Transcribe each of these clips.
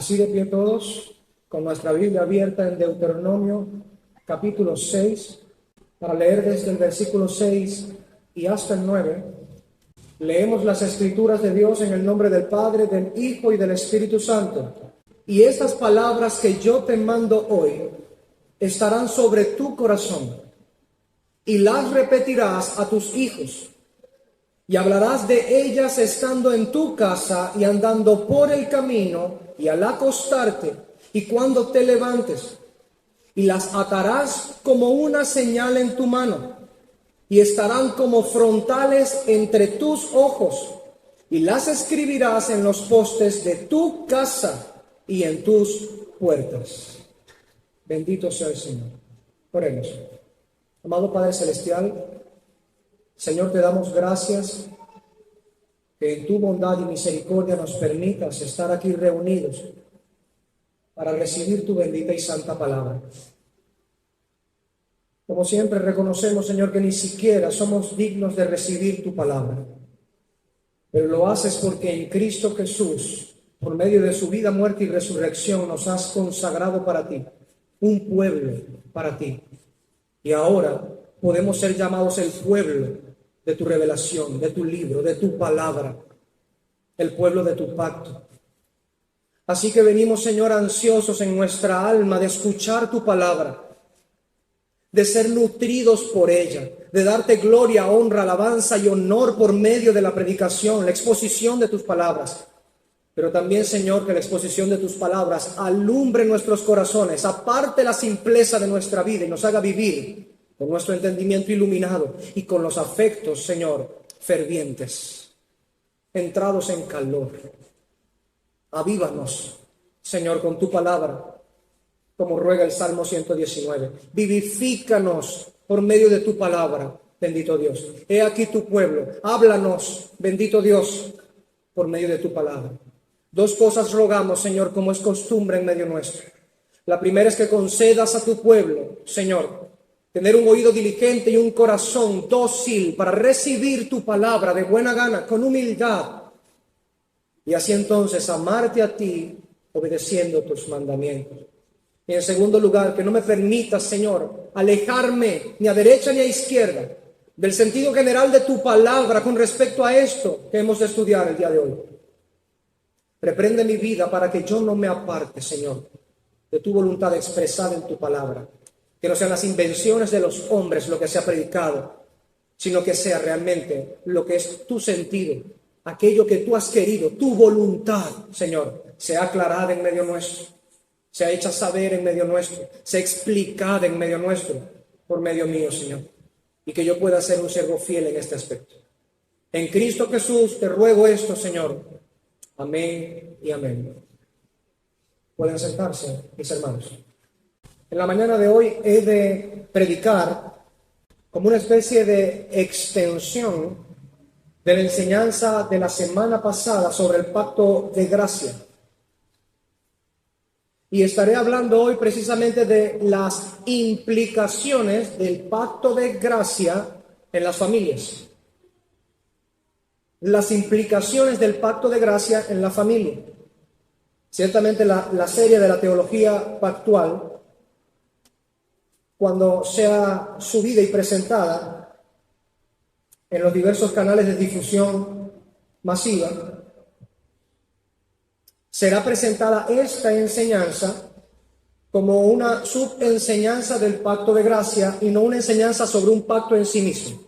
Así de pie todos, con nuestra Biblia abierta en Deuteronomio capítulo 6, para leer desde el versículo 6 y hasta el 9. Leemos las Escrituras de Dios en el nombre del Padre, del Hijo y del Espíritu Santo. Y estas palabras que yo te mando hoy estarán sobre tu corazón, y las repetirás a tus hijos, y hablarás de ellas estando en tu casa y andando por el camino y al acostarte y cuando te levantes, y las atarás como una señal en tu mano, y estarán como frontales entre tus ojos, y las escribirás en los postes de tu casa y en tus puertas. Bendito sea el Señor. Oremos. Amado Padre Celestial, Señor, te damos gracias que en tu bondad y misericordia nos permitas estar aquí reunidos para recibir tu bendita y santa palabra. Como siempre reconocemos, Señor, que ni siquiera somos dignos de recibir tu palabra, pero lo haces porque en Cristo Jesús, por medio de su vida, muerte y resurrección, nos has consagrado para ti, un pueblo para ti. Y ahora podemos ser llamados el pueblo de tu revelación, de tu libro, de tu palabra, el pueblo de tu pacto. Así que venimos, Señor, ansiosos en nuestra alma de escuchar tu palabra, de ser nutridos por ella, de darte gloria, honra, alabanza y honor por medio de la predicación, la exposición de tus palabras. Pero también, Señor, que la exposición de tus palabras alumbre nuestros corazones, aparte la simpleza de nuestra vida y nos haga vivir con nuestro entendimiento iluminado y con los afectos, Señor, fervientes, entrados en calor. Avívanos, Señor, con tu palabra, como ruega el Salmo 119. Vivifícanos por medio de tu palabra, bendito Dios. He aquí tu pueblo. Háblanos, bendito Dios, por medio de tu palabra. Dos cosas rogamos, Señor, como es costumbre en medio nuestro. La primera es que concedas a tu pueblo, Señor, tener un oído diligente y un corazón dócil para recibir tu palabra de buena gana, con humildad. Y así entonces amarte a ti, obedeciendo tus mandamientos. Y en segundo lugar, que no me permitas, Señor, alejarme ni a derecha ni a izquierda del sentido general de tu palabra con respecto a esto que hemos de estudiar el día de hoy. Reprende mi vida para que yo no me aparte, Señor, de tu voluntad expresada en tu palabra. Que no sean las invenciones de los hombres lo que se ha predicado, sino que sea realmente lo que es tu sentido, aquello que tú has querido, tu voluntad, Señor, sea aclarada en medio nuestro, sea hecha saber en medio nuestro, sea explicada en medio nuestro, por medio mío, Señor, y que yo pueda ser un siervo fiel en este aspecto. En Cristo Jesús te ruego esto, Señor. Amén y amén. Pueden sentarse, mis hermanos. En la mañana de hoy he de predicar como una especie de extensión de la enseñanza de la semana pasada sobre el pacto de gracia. Y estaré hablando hoy precisamente de las implicaciones del pacto de gracia en las familias. Las implicaciones del pacto de gracia en la familia. Ciertamente la serie de la teología pactual, cuando sea subida y presentada en los diversos canales de difusión masiva, será presentada esta enseñanza como una subenseñanza del pacto de gracia y no una enseñanza sobre un pacto en sí mismo.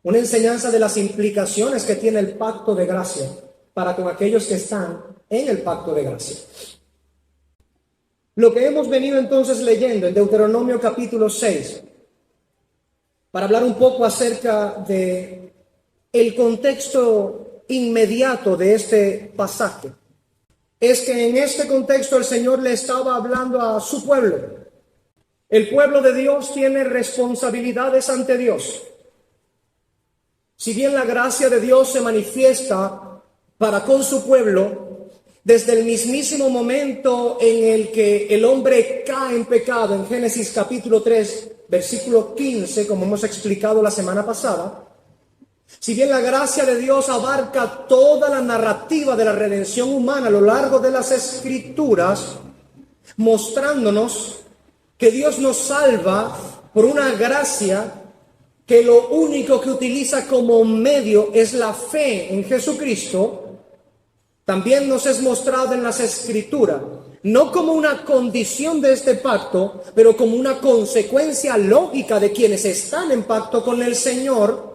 Una enseñanza de las implicaciones que tiene el pacto de gracia para con aquellos que están en el pacto de gracia. Lo que hemos venido entonces leyendo en Deuteronomio capítulo 6, para hablar un poco acerca de el contexto inmediato de este pasaje, es que en este contexto el Señor le estaba hablando a su pueblo. El pueblo de Dios tiene responsabilidades ante Dios. Si bien la gracia de Dios se manifiesta para con su pueblo, desde el mismísimo momento en el que el hombre cae en pecado, en Génesis capítulo 3, versículo 15, como hemos explicado la semana pasada, Si bien la gracia de Dios abarca toda la narrativa de la redención humana a lo largo de las Escrituras, mostrándonos que Dios nos salva por una gracia que lo único que utiliza como medio es la fe en Jesucristo, también nos es mostrado en las Escrituras, no como una condición de este pacto, pero como una consecuencia lógica de quienes están en pacto con el Señor,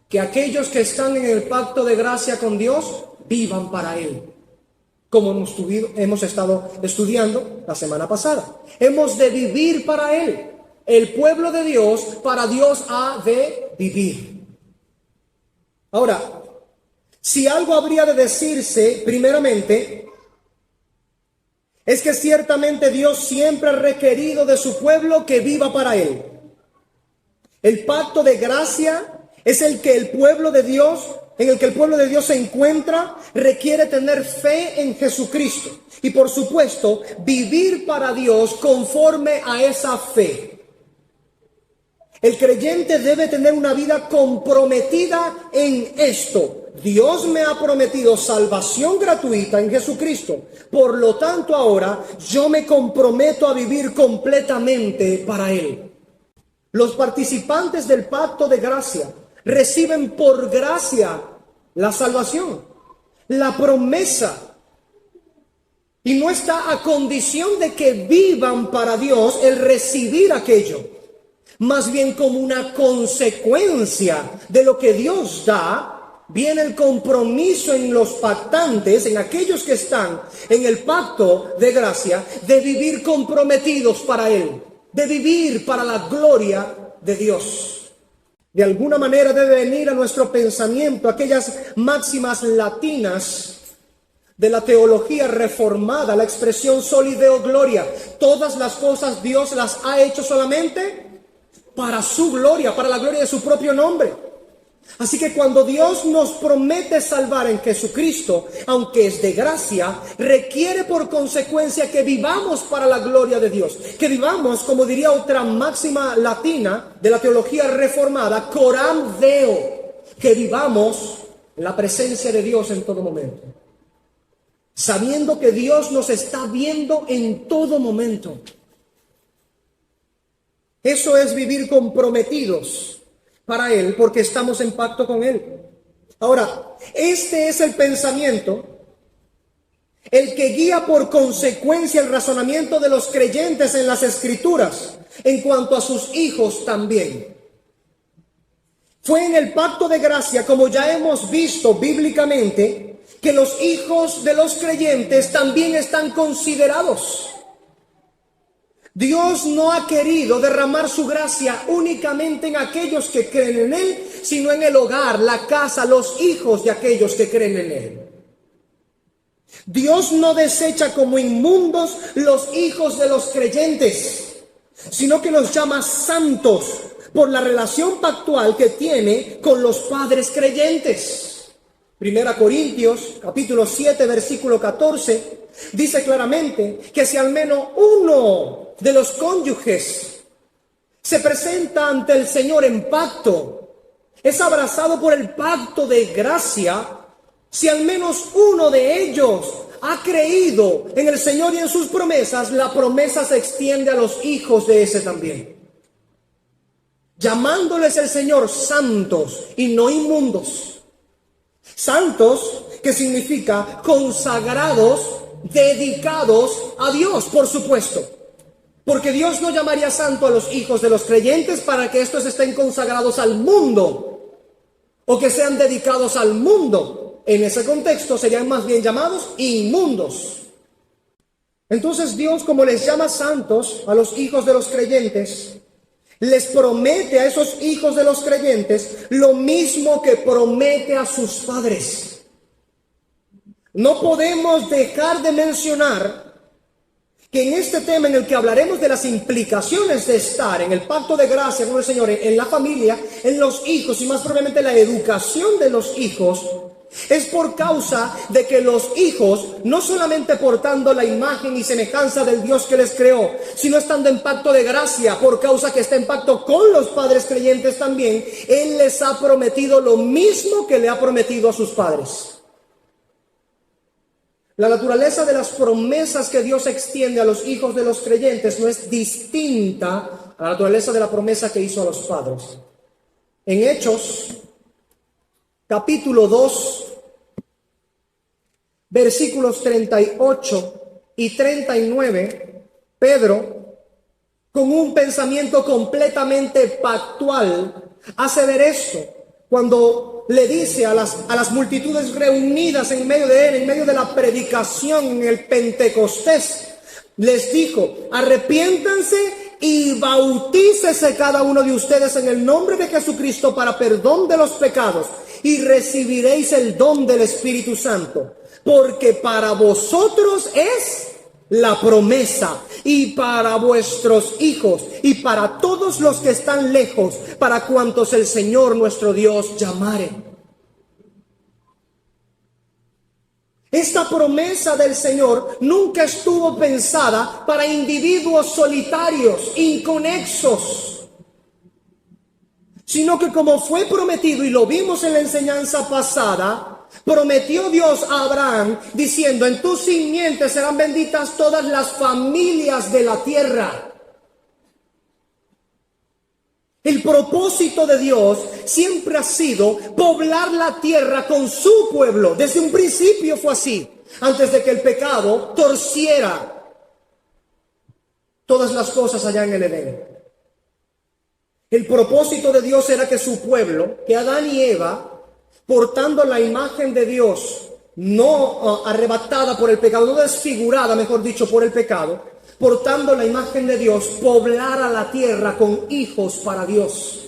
que aquellos que están en el pacto de gracia con Dios vivan para Él, como hemos estado estudiando la semana pasada. Hemos de vivir para Él. El pueblo de Dios, para Dios ha de vivir. Ahora, si algo habría de decirse, primeramente, es que ciertamente Dios siempre ha requerido de su pueblo que viva para Él. El pacto de gracia es en el que el pueblo de Dios se encuentra, requiere tener fe en Jesucristo. Y por supuesto, vivir para Dios conforme a esa fe. El creyente debe tener una vida comprometida en esto. Dios me ha prometido salvación gratuita en Jesucristo. Por lo tanto, ahora yo me comprometo a vivir completamente para Él. Los participantes del pacto de gracia reciben por gracia la salvación, la promesa. Y no está a condición de que vivan para Dios el recibir aquello. Más bien como una consecuencia de lo que Dios da, viene el compromiso en los pactantes, en aquellos que están en el pacto de gracia, de vivir comprometidos para Él, de vivir para la gloria de Dios. De alguna manera debe venir a nuestro pensamiento aquellas máximas latinas de la teología reformada, la expresión soli deo gloria. Todas las cosas Dios las ha hecho solamente para su gloria, para la gloria de su propio nombre. Así que cuando Dios nos promete salvar en Jesucristo, aunque es de gracia, requiere por consecuencia que vivamos para la gloria de Dios. Que vivamos, como diría otra máxima latina de la teología reformada, coram deo. Que vivamos en la presencia de Dios en todo momento. Sabiendo que Dios nos está viendo en todo momento. Eso es vivir comprometidos para Él, porque estamos en pacto con Él. Ahora, este es el pensamiento, el que guía por consecuencia el razonamiento de los creyentes en las Escrituras, en cuanto a sus hijos también. Fue en el pacto de gracia, como ya hemos visto bíblicamente, que los hijos de los creyentes también están considerados. Dios no ha querido derramar su gracia únicamente en aquellos que creen en Él, sino en el hogar, la casa, los hijos de aquellos que creen en Él. Dios no desecha como inmundos los hijos de los creyentes, sino que los llama santos por la relación pactual que tiene con los padres creyentes. 1 Corintios, capítulo 7, versículo 14, dice claramente que si al menos uno de los cónyuges se presenta ante el Señor en pacto, es abrazado por el pacto de gracia, si al menos uno de ellos ha creído en el Señor y en sus promesas, la promesa se extiende a los hijos de ese también. Llamándoles el Señor santos y no inmundos. Santos, que significa consagrados, dedicados a Dios, por supuesto. Porque Dios no llamaría santo a los hijos de los creyentes para que estos estén consagrados al mundo o que sean dedicados al mundo. En ese contexto serían más bien llamados inmundos. Entonces Dios, como les llama santos a los hijos de los creyentes, les promete a esos hijos de los creyentes lo mismo que promete a sus padres. No podemos dejar de mencionar que en este tema en el que hablaremos de las implicaciones de estar en el pacto de gracia con el Señor, en la familia, en los hijos y más probablemente la educación de los hijos, Es por causa de que los hijos, no solamente portando la imagen y semejanza del Dios que les creó, sino estando en pacto de gracia, por causa que está en pacto con los padres creyentes también, Él les ha prometido lo mismo que le ha prometido a sus padres. La naturaleza de las promesas que Dios extiende a los hijos de los creyentes no es distinta a la naturaleza de la promesa que hizo a los padres. En Hechos, capítulo 2, versículos 38 y 39, Pedro, con un pensamiento completamente pactual, hace ver esto cuando le dice a las multitudes reunidas en medio de él, en medio de la predicación en el Pentecostés, les dijo: arrepiéntanse y bautícese cada uno de ustedes en el nombre de Jesucristo para perdón de los pecados, y recibiréis el don del Espíritu Santo, porque para vosotros es la promesa, y para vuestros hijos, y para todos los que están lejos, para cuantos el Señor nuestro Dios llamare. Esta promesa del Señor nunca estuvo pensada para individuos solitarios, inconexos, sino que, como fue prometido, y lo vimos en la enseñanza pasada, prometió Dios a Abraham diciendo: en tu simiente serán benditas todas las familias de la tierra. El propósito de Dios siempre ha sido poblar la tierra con su pueblo. Desde un principio fue así, antes de que el pecado torciera todas las cosas allá en el Edén. El propósito de Dios era que su pueblo, que Adán y Eva, portando la imagen de Dios, no arrebatada por el pecado, no desfigurada, mejor dicho, por el pecado, portando la imagen de Dios, poblara la tierra con hijos para Dios.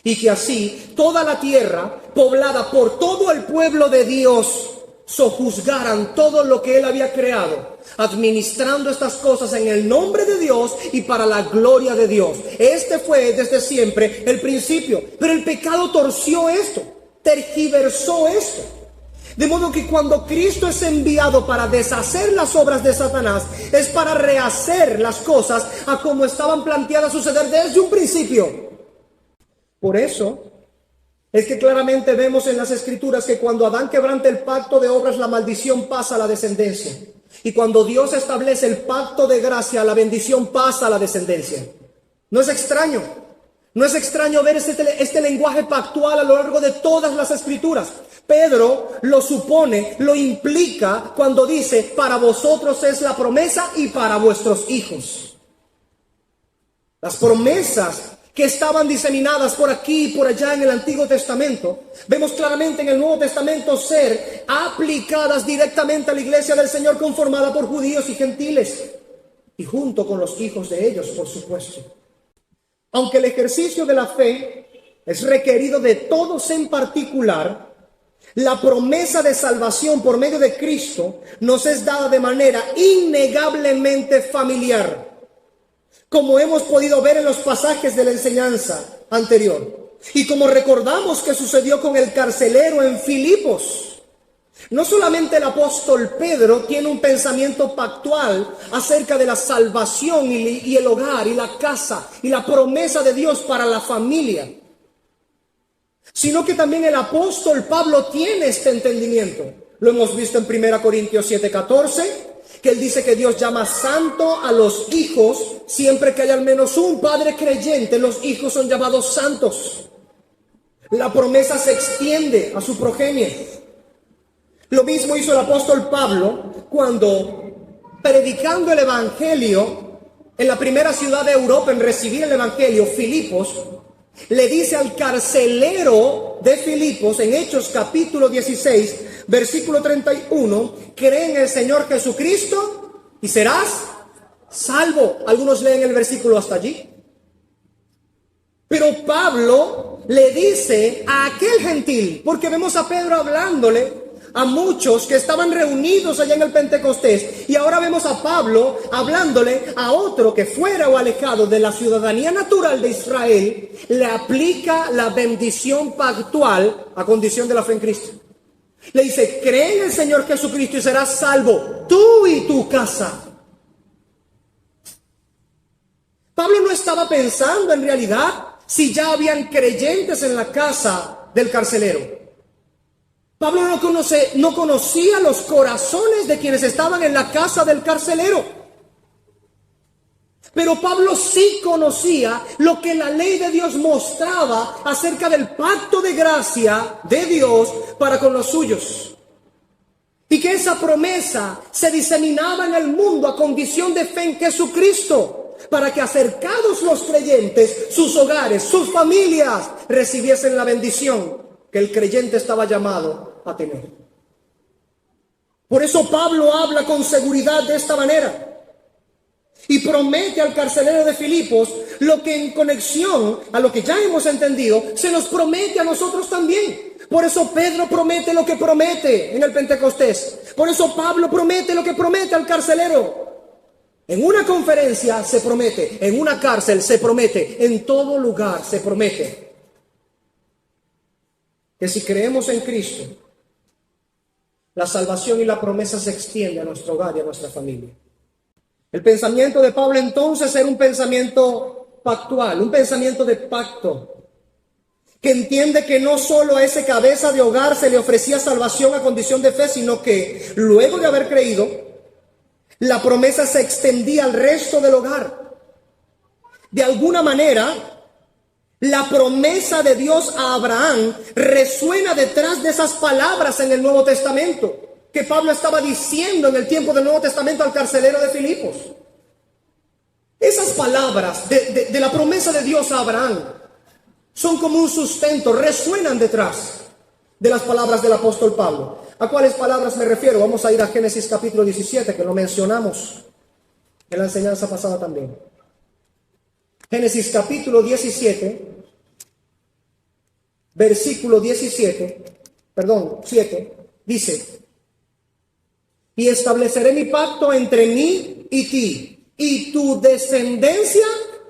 Y que así toda la tierra, poblada por todo el pueblo de Dios, sojuzgaran todo lo que Él había creado, administrando estas cosas en el nombre de Dios y para la gloria de Dios. Este fue desde siempre el principio, pero el pecado torció esto, tergiversó esto. De modo que cuando Cristo es enviado para deshacer las obras de Satanás, es para rehacer las cosas a como estaban planteadas suceder desde un principio. Por eso es que claramente vemos en las Escrituras que cuando Adán quebranta el pacto de obras, la maldición pasa a la descendencia. Y cuando Dios establece el pacto de gracia, la bendición pasa a la descendencia. No es extraño. No es extraño ver este lenguaje pactual a lo largo de todas las Escrituras. Pedro lo supone, lo implica cuando dice: para vosotros es la promesa y para vuestros hijos. Las promesas que estaban diseminadas por aquí y por allá en el Antiguo Testamento, vemos claramente en el Nuevo Testamento ser aplicadas directamente a la iglesia del Señor, conformada por judíos y gentiles, y junto con los hijos de ellos, por supuesto. Aunque el ejercicio de la fe es requerido de todos en particular, la promesa de salvación por medio de Cristo nos es dada de manera innegablemente familiar, como hemos podido ver en los pasajes de la enseñanza anterior, y como recordamos que sucedió con el carcelero en Filipos. No solamente el apóstol Pedro tiene un pensamiento pactual acerca de la salvación y el hogar y la casa y la promesa de Dios para la familia, sino que también el apóstol Pablo tiene este entendimiento. Lo hemos visto en 1 Corintios 7:14, que él dice que Dios llama santo a los hijos. Siempre que haya al menos un padre creyente, los hijos son llamados santos. La promesa se extiende a su progenie. Lo mismo hizo el apóstol Pablo cuando, predicando el evangelio en la primera ciudad de Europa en recibir el evangelio, Filipos, le dice al carcelero de Filipos en Hechos capítulo 16, versículo 31, cree en el Señor Jesucristo y serás salvo. Algunos leen el versículo hasta allí. Pero Pablo le dice a aquel gentil, porque vemos a Pedro hablándole a muchos que estaban reunidos allá en el Pentecostés, y ahora vemos a Pablo hablándole a otro que fuera o alejado de la ciudadanía natural de Israel, le aplica la bendición pactual a condición de la fe en Cristo. Le dice, cree en el Señor Jesucristo y serás salvo, tú y tu casa. Pablo no estaba pensando en realidad si ya habían creyentes en la casa del carcelero. Pablo no conocía los corazones de quienes estaban en la casa del carcelero. Pero Pablo sí conocía lo que la ley de Dios mostraba acerca del pacto de gracia de Dios para con los suyos. Y que esa promesa se diseminaba en el mundo a condición de fe en Jesucristo, para que acercados los creyentes, sus hogares, sus familias, recibiesen la bendición que el creyente estaba llamado a tener. Por eso Pablo habla con seguridad de esta manera. Y promete al carcelero de Filipos lo que en conexión a lo que ya hemos entendido, se nos promete a nosotros también. Por eso Pedro promete lo que promete en el Pentecostés. Por eso Pablo promete lo que promete al carcelero. En una conferencia se promete, en una cárcel se promete, en todo lugar se promete. Que si creemos en Cristo, la salvación y la promesa se extiende a nuestro hogar y a nuestra familia. El pensamiento de Pablo entonces era un pensamiento pactual, un pensamiento de pacto, que entiende que no solo a ese cabeza de hogar se le ofrecía salvación a condición de fe, sino que luego de haber creído, la promesa se extendía al resto del hogar. De alguna manera, la promesa de Dios a Abraham resuena detrás de esas palabras en el Nuevo Testamento que Pablo estaba diciendo en el tiempo del Nuevo Testamento al carcelero de Filipos. Esas palabras de la promesa de Dios a Abraham son como un sustento, resuenan detrás de las palabras del apóstol Pablo. ¿A cuáles palabras me refiero? Vamos a ir a Génesis capítulo 17, que lo mencionamos en la enseñanza pasada también. Génesis capítulo 17, versículo 7, dice: y estableceré mi pacto entre mí y ti, y tu descendencia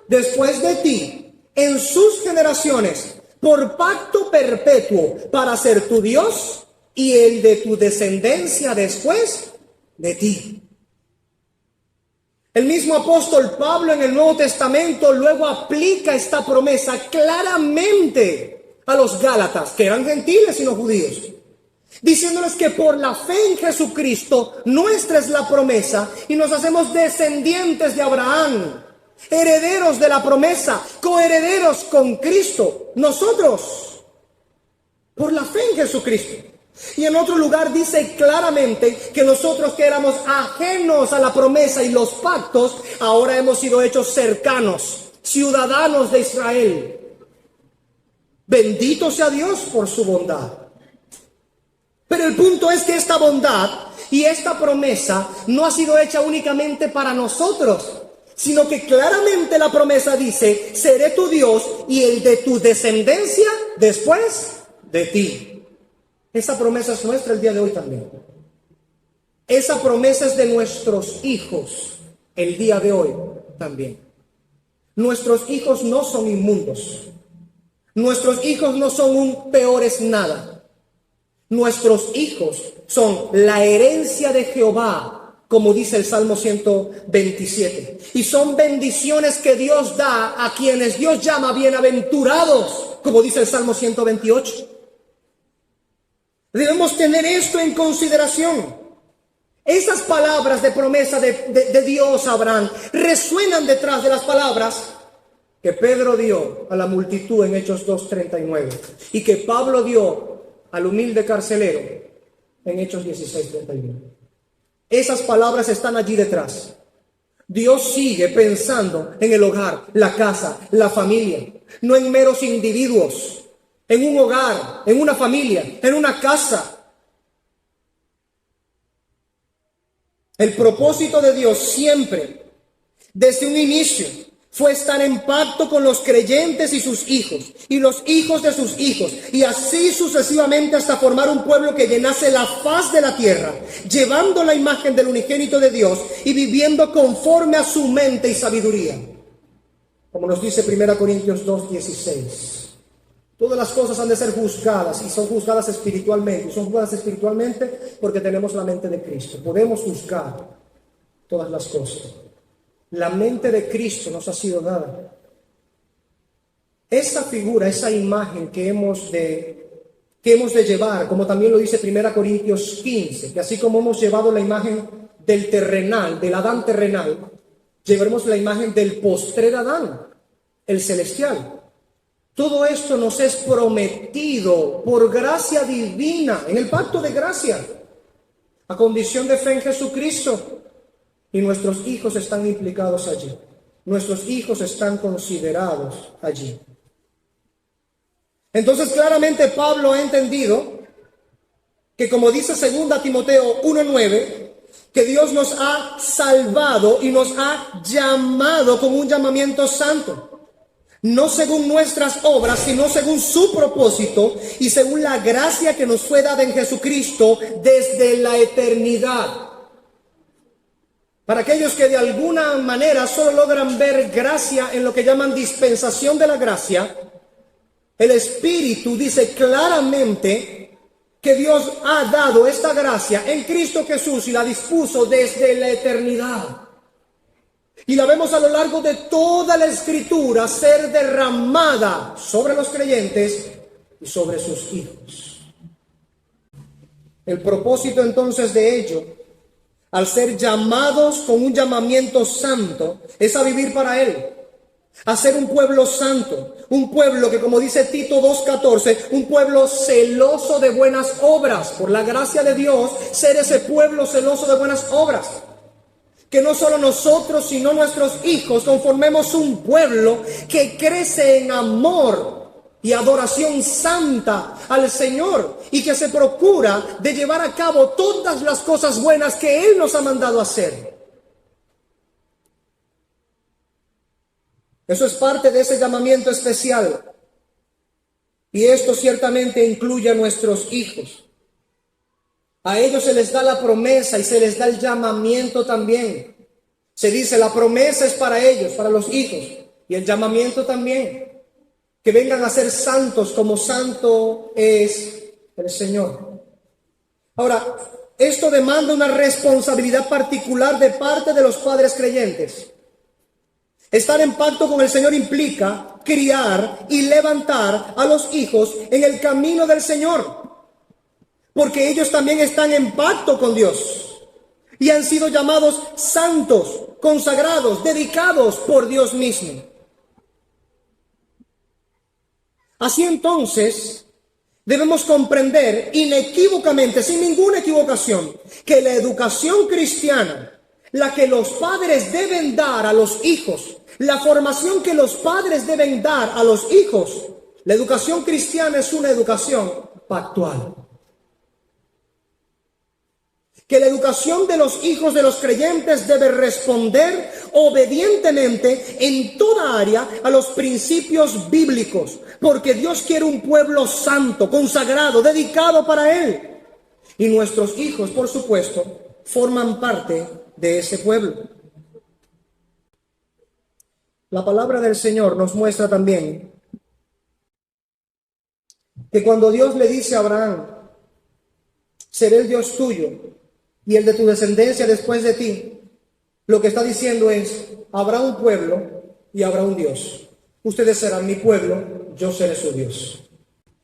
después de ti, en sus generaciones, por pacto perpetuo, para ser tu Dios y el de tu descendencia después de ti. El mismo apóstol Pablo en el Nuevo Testamento luego aplica esta promesa claramente a los Gálatas, que eran gentiles y no judíos, diciéndoles que por la fe en Jesucristo nuestra es la promesa y nos hacemos descendientes de Abraham, herederos de la promesa, coherederos con Cristo, nosotros, por la fe en Jesucristo. Y en otro lugar dice claramente que nosotros que éramos ajenos a la promesa y los pactos, ahora hemos sido hechos cercanos, ciudadanos de Israel. Bendito sea Dios por su bondad. Pero el punto es que esta bondad y esta promesa no ha sido hecha únicamente para nosotros, sino que claramente la promesa dice: seré tu Dios y el de tu descendencia después de ti. Esa promesa es nuestra el día de hoy también. Esa promesa es de nuestros hijos el día de hoy también. Nuestros hijos no son inmundos. Nuestros hijos no son un peores nada. Nuestros hijos son la herencia de Jehová, como dice el Salmo 127. Y son bendiciones que Dios da a quienes Dios llama bienaventurados, como dice el Salmo 128. Debemos tener esto en consideración. Esas palabras de promesa de Dios a Abraham resuenan detrás de las palabras que Pedro dio a la multitud en Hechos 2:39 y que Pablo dio al humilde carcelero en Hechos 16:31. Esas palabras están allí detrás. Dios sigue pensando en el hogar, la casa, la familia, no en meros individuos. En un hogar, en una familia, en una casa. El propósito de Dios siempre, desde un inicio, fue estar en pacto con los creyentes y sus hijos, y los hijos de sus hijos, y así sucesivamente hasta formar un pueblo que llenase la faz de la tierra, llevando la imagen del unigénito de Dios y viviendo conforme a su mente y sabiduría. Como nos dice 1 Corintios 2:16. Todas las cosas han de ser juzgadas, y son juzgadas espiritualmente. Y son juzgadas espiritualmente porque tenemos la mente de Cristo. Podemos juzgar todas las cosas. La mente de Cristo nos ha sido dada. Esa figura, esa imagen que hemos de llevar, como también lo dice 1 Corintios 15, que así como hemos llevado la imagen del terrenal, del Adán terrenal, llevaremos la imagen del postrer Adán, el celestial. Todo esto nos es prometido por gracia divina, en el pacto de gracia, a condición de fe en Jesucristo. Y nuestros hijos están implicados allí. Nuestros hijos están considerados allí. Entonces, claramente Pablo ha entendido que, como dice 2 Timoteo 1:9, que Dios nos ha salvado y nos ha llamado con un llamamiento santo. No según nuestras obras, sino según su propósito y según la gracia que nos fue dada en Jesucristo desde la eternidad. Para aquellos que de alguna manera solo logran ver gracia en lo que llaman dispensación de la gracia, el Espíritu dice claramente que Dios ha dado esta gracia en Cristo Jesús y la dispuso desde la eternidad. Y la vemos a lo largo de toda la Escritura ser derramada sobre los creyentes y sobre sus hijos. El propósito entonces de ello, al ser llamados con un llamamiento santo, es a vivir para Él, a ser un pueblo santo, un pueblo que, como dice Tito 2:14, un pueblo celoso de buenas obras. Por la gracia de Dios, ser ese pueblo celoso de buenas obras. Que no solo nosotros, sino nuestros hijos conformemos un pueblo que crece en amor y adoración santa al Señor y que se procura de llevar a cabo todas las cosas buenas que Él nos ha mandado hacer. Eso es parte de ese llamamiento especial. Y esto ciertamente incluye a nuestros hijos. A ellos se les da la promesa y se les da el llamamiento también. Se dice, la promesa es para ellos, para los hijos, y el llamamiento también. Que vengan a ser santos como santo es el Señor. Ahora, esto demanda una responsabilidad particular de parte de los padres creyentes. Estar en pacto con el Señor implica criar y levantar a los hijos en el camino del Señor. Porque ellos también están en pacto con Dios y han sido llamados santos, consagrados, dedicados por Dios mismo. Así entonces, debemos comprender inequívocamente, sin ninguna equivocación, que la educación cristiana, la que los padres deben dar a los hijos, la formación que los padres deben dar a los hijos, la educación cristiana es una educación pactual. Que la educación de los hijos de los creyentes debe responder obedientemente en toda área a los principios bíblicos, porque Dios quiere un pueblo santo, consagrado, dedicado para Él. Y nuestros hijos, por supuesto, forman parte de ese pueblo. La palabra del Señor nos muestra también que cuando Dios le dice a Abraham, seré el Dios tuyo y el de tu descendencia después de ti, lo que está diciendo es, habrá un pueblo y habrá un Dios. Ustedes serán mi pueblo, yo seré su Dios.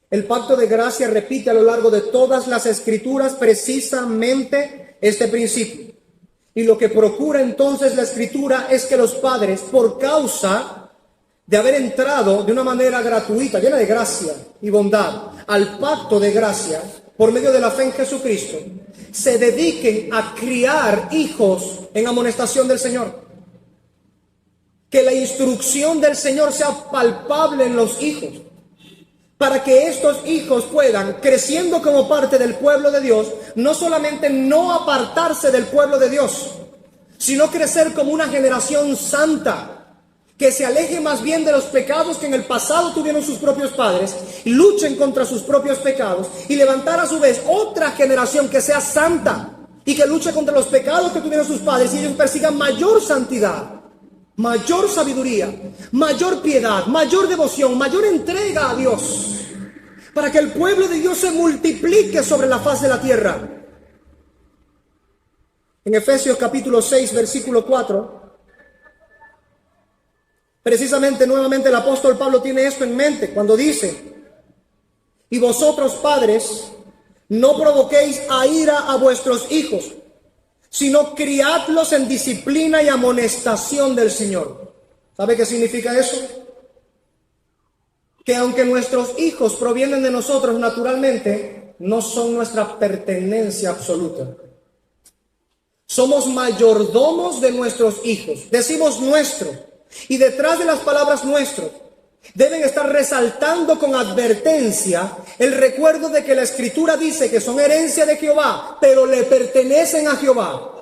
El pacto de gracia repite a lo largo de todas las Escrituras precisamente este principio. Y lo que procura entonces la Escritura es que los padres, por causa de haber entrado de una manera gratuita, llena de gracia y bondad, al pacto de gracia, por medio de la fe en Jesucristo, se dediquen a criar hijos en amonestación del Señor. Que la instrucción del Señor sea palpable en los hijos, para que estos hijos puedan, creciendo como parte del pueblo de Dios, no solamente no apartarse del pueblo de Dios, sino crecer como una generación santa, que se aleje más bien de los pecados que en el pasado tuvieron sus propios padres, y luchen contra sus propios pecados, y levantar a su vez otra generación que sea santa, y que luche contra los pecados que tuvieron sus padres, y ellos persigan mayor santidad, mayor sabiduría, mayor piedad, mayor devoción, mayor entrega a Dios. para que el pueblo de Dios se multiplique sobre la faz de la tierra. En Efesios capítulo 6, versículo 4, precisamente nuevamente el apóstol Pablo tiene esto en mente cuando dice: y vosotros padres, no provoquéis a ira a vuestros hijos, sino criadlos en disciplina y amonestación del Señor. ¿Sabe qué significa eso? Que aunque nuestros hijos provienen de nosotros naturalmente, no son nuestra pertenencia absoluta. Somos mayordomos de nuestros hijos. Decimos nuestro, y detrás de las palabras nuestro deben estar resaltando con advertencia el recuerdo de que la Escritura dice que son herencia de Jehová, pero le pertenecen a Jehová.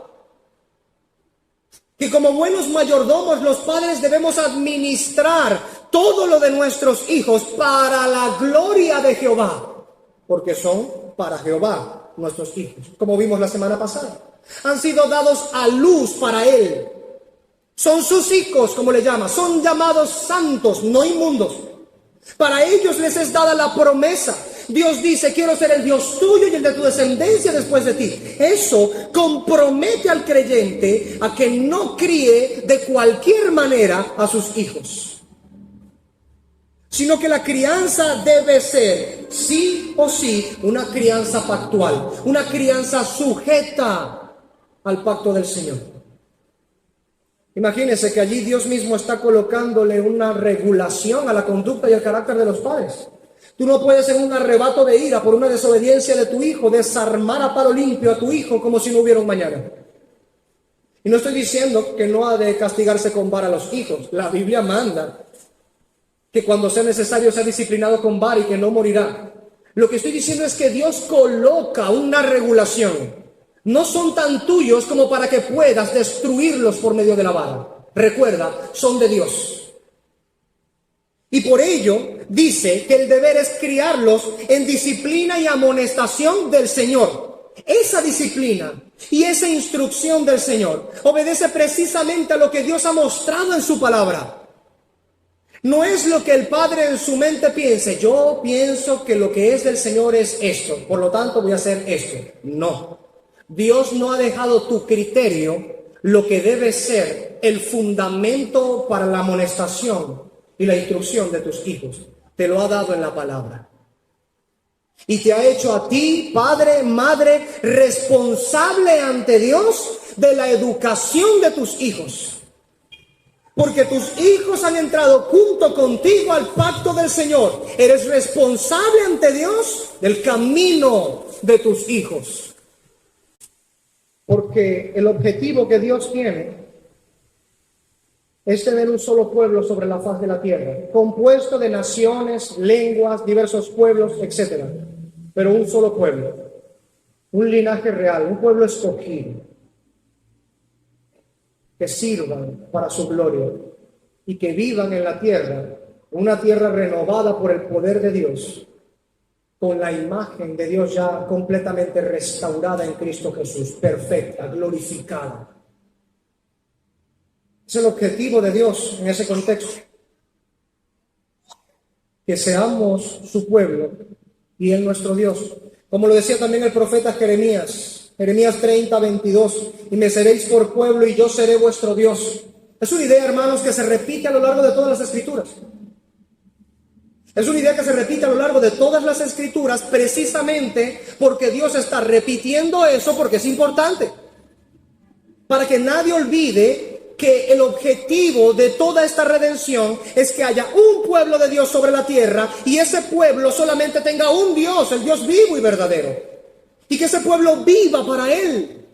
Que como buenos mayordomos los padres debemos administrar todo lo de nuestros hijos para la gloria de Jehová, porque son para Jehová nuestros hijos, como vimos la semana pasada. Han sido dados a luz para Él. Son sus hijos, como le llama. Son llamados santos, no inmundos. Para ellos les es dada la promesa. Dios dice: quiero ser el Dios tuyo y el de tu descendencia después de ti. Eso compromete al creyente a que no críe de cualquier manera a sus hijos, sino que la crianza debe ser, sí o sí, una crianza pactual, una crianza sujeta al pacto del Señor. Imagínense que allí Dios mismo está colocándole una regulación a la conducta y al carácter de los padres. Tú no puedes en un arrebato de ira por una desobediencia de tu hijo desarmar a palo limpio a tu hijo como si no hubiera un mañana. Y no estoy diciendo que no ha de castigarse con vara a los hijos. La Biblia manda que cuando sea necesario sea disciplinado con vara y que no morirá. Lo que estoy diciendo es que Dios coloca una regulación. No son tan tuyos como para que puedas destruirlos por medio de la vara. Recuerda, son de Dios. Y por ello dice que el deber es criarlos en disciplina y amonestación del Señor. Esa disciplina y esa instrucción del Señor obedece precisamente a lo que Dios ha mostrado en su palabra. No es lo que el padre en su mente piense: yo pienso que lo que es del Señor es esto, por lo tanto voy a hacer esto. No. Dios no ha dejado tu criterio lo que debe ser el fundamento para la amonestación y la instrucción de tus hijos. Te lo ha dado en la palabra. Y te ha hecho a ti, padre, madre, responsable ante Dios de la educación de tus hijos. Porque tus hijos han entrado junto contigo al pacto del Señor. Eres responsable ante Dios del camino de tus hijos. Porque el objetivo que Dios tiene es tener un solo pueblo sobre la faz de la tierra, compuesto de naciones, lenguas, diversos pueblos, etc. Pero un solo pueblo, un linaje real, un pueblo escogido, que sirvan para su gloria y que vivan en la tierra, una tierra renovada por el poder de Dios, con la imagen de Dios ya completamente restaurada en Cristo Jesús, perfecta, glorificada. Es el objetivo de Dios en ese contexto. Que seamos su pueblo y Él nuestro Dios. Como lo decía también el profeta Jeremías 30, 22, y me seréis por pueblo y yo seré vuestro Dios. Es una idea, hermanos, que se repite a lo largo de todas las Escrituras. Es una idea que se repite a lo largo de todas las Escrituras precisamente porque Dios está repitiendo eso porque es importante. Para que nadie olvide que el objetivo de toda esta redención es que haya un pueblo de Dios sobre la tierra y ese pueblo solamente tenga un Dios, el Dios vivo y verdadero. Y que ese pueblo viva para Él.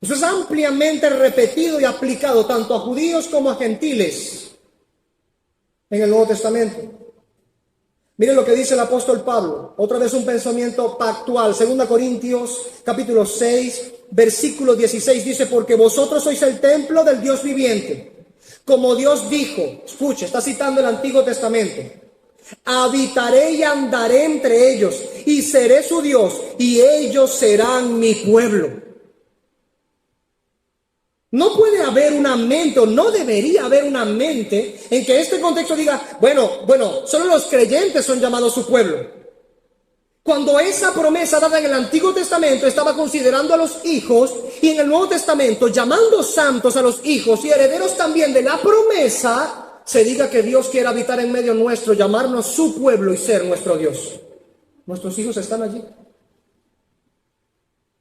Eso es ampliamente repetido y aplicado tanto a judíos como a gentiles en el Nuevo Testamento. Miren lo que dice el apóstol Pablo, otra vez un pensamiento pactual. 2 Corintios capítulo 6, versículo 16 dice: porque vosotros sois el templo del Dios viviente. Como Dios dijo, escuche, está citando el Antiguo Testamento: habitaré y andaré entre ellos, y seré su Dios, y ellos serán mi pueblo. No puede haber una mente, o no debería haber una mente en que este contexto diga, bueno, solo los creyentes son llamados su pueblo. Cuando esa promesa dada en el Antiguo Testamento estaba considerando a los hijos, y en el Nuevo Testamento llamando santos a los hijos y herederos también de la promesa, se diga que Dios quiere habitar en medio nuestro, llamarnos su pueblo y ser nuestro Dios. Nuestros hijos están allí.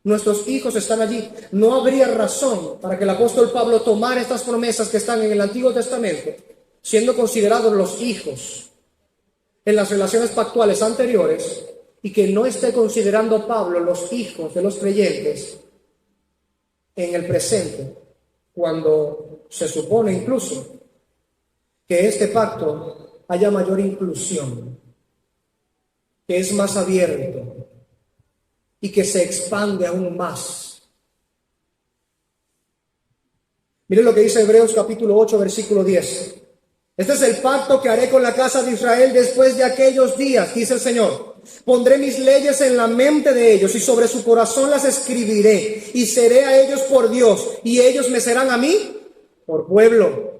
Nuestros hijos están allí. No habría razón para que el apóstol Pablo tomara estas promesas que están en el Antiguo Testamento, siendo considerados los hijos en las relaciones pactuales anteriores, y que no esté considerando Pablo los hijos de los creyentes en el presente, cuando se supone incluso que este pacto haya mayor inclusión, que es más abierto y que se expande aún más. Miren lo que dice Hebreos capítulo 8, versículo 10. Este es el pacto que haré con la casa de Israel después de aquellos días, dice el Señor. Pondré mis leyes en la mente de ellos y sobre su corazón las escribiré, y seré a ellos por Dios, y ellos me serán a mí por pueblo.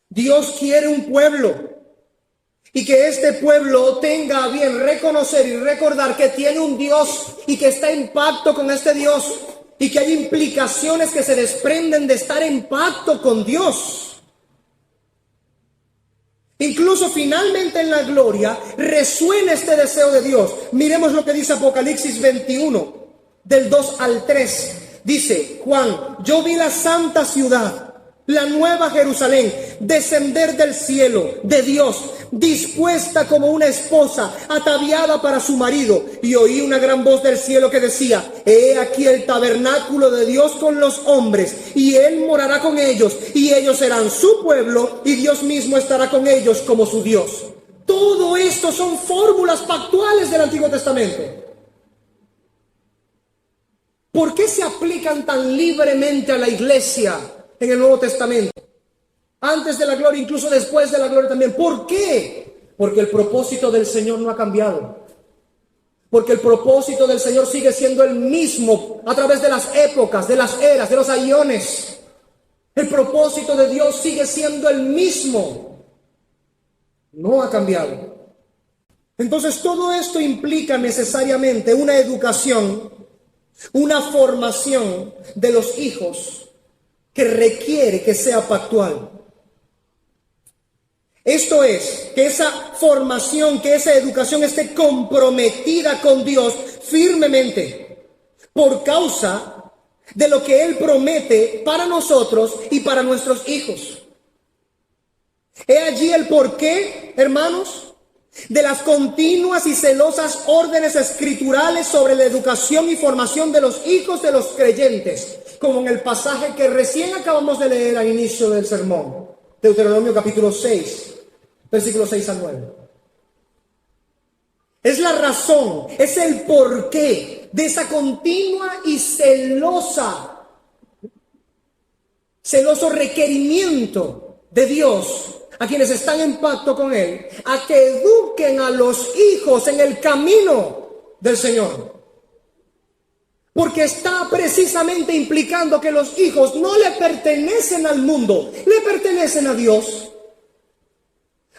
Dios quiere un pueblo, y que este pueblo tenga a bien reconocer y recordar que tiene un Dios y que está en pacto con este Dios, y que hay implicaciones que se desprenden de estar en pacto con Dios. Incluso finalmente en la gloria resuena este deseo de Dios. Miremos lo que dice Apocalipsis 21, del 2 al 3. Dice Juan: yo vi la santa ciudad, la nueva Jerusalén, descender del cielo de Dios, dispuesta como una esposa ataviada para su marido. Y oí una gran voz del cielo que decía: he aquí el tabernáculo de Dios con los hombres, y Él morará con ellos, y ellos serán su pueblo, y Dios mismo estará con ellos como su Dios. Todo esto son fórmulas pactuales del Antiguo Testamento. ¿Por qué se aplican tan libremente a la iglesia en el Nuevo Testamento? Antes de la gloria, incluso después de la gloria también. ¿Por qué? Porque el propósito del Señor no ha cambiado. Porque el propósito del Señor sigue siendo el mismo a través de las épocas, de las eras, de los aiones. El propósito de Dios sigue siendo el mismo. No ha cambiado. Entonces todo esto implica necesariamente una educación, una formación de los hijos que requiere que sea pactual. Esto es, que esa formación, que esa educación esté comprometida con Dios firmemente, por causa de lo que Él promete para nosotros y para nuestros hijos. He allí el porqué, hermanos, de las continuas y celosas órdenes escriturales sobre la educación y formación de los hijos de los creyentes, como en el pasaje que recién acabamos de leer al inicio del sermón, Deuteronomio capítulo 6, versículos 6 al 9. Es la razón, es el porqué de esa continua y celoso requerimiento de Dios a quienes están en pacto con Él, a que eduquen a los hijos en el camino del Señor. Porque está precisamente implicando que los hijos no le pertenecen al mundo, le pertenecen a Dios.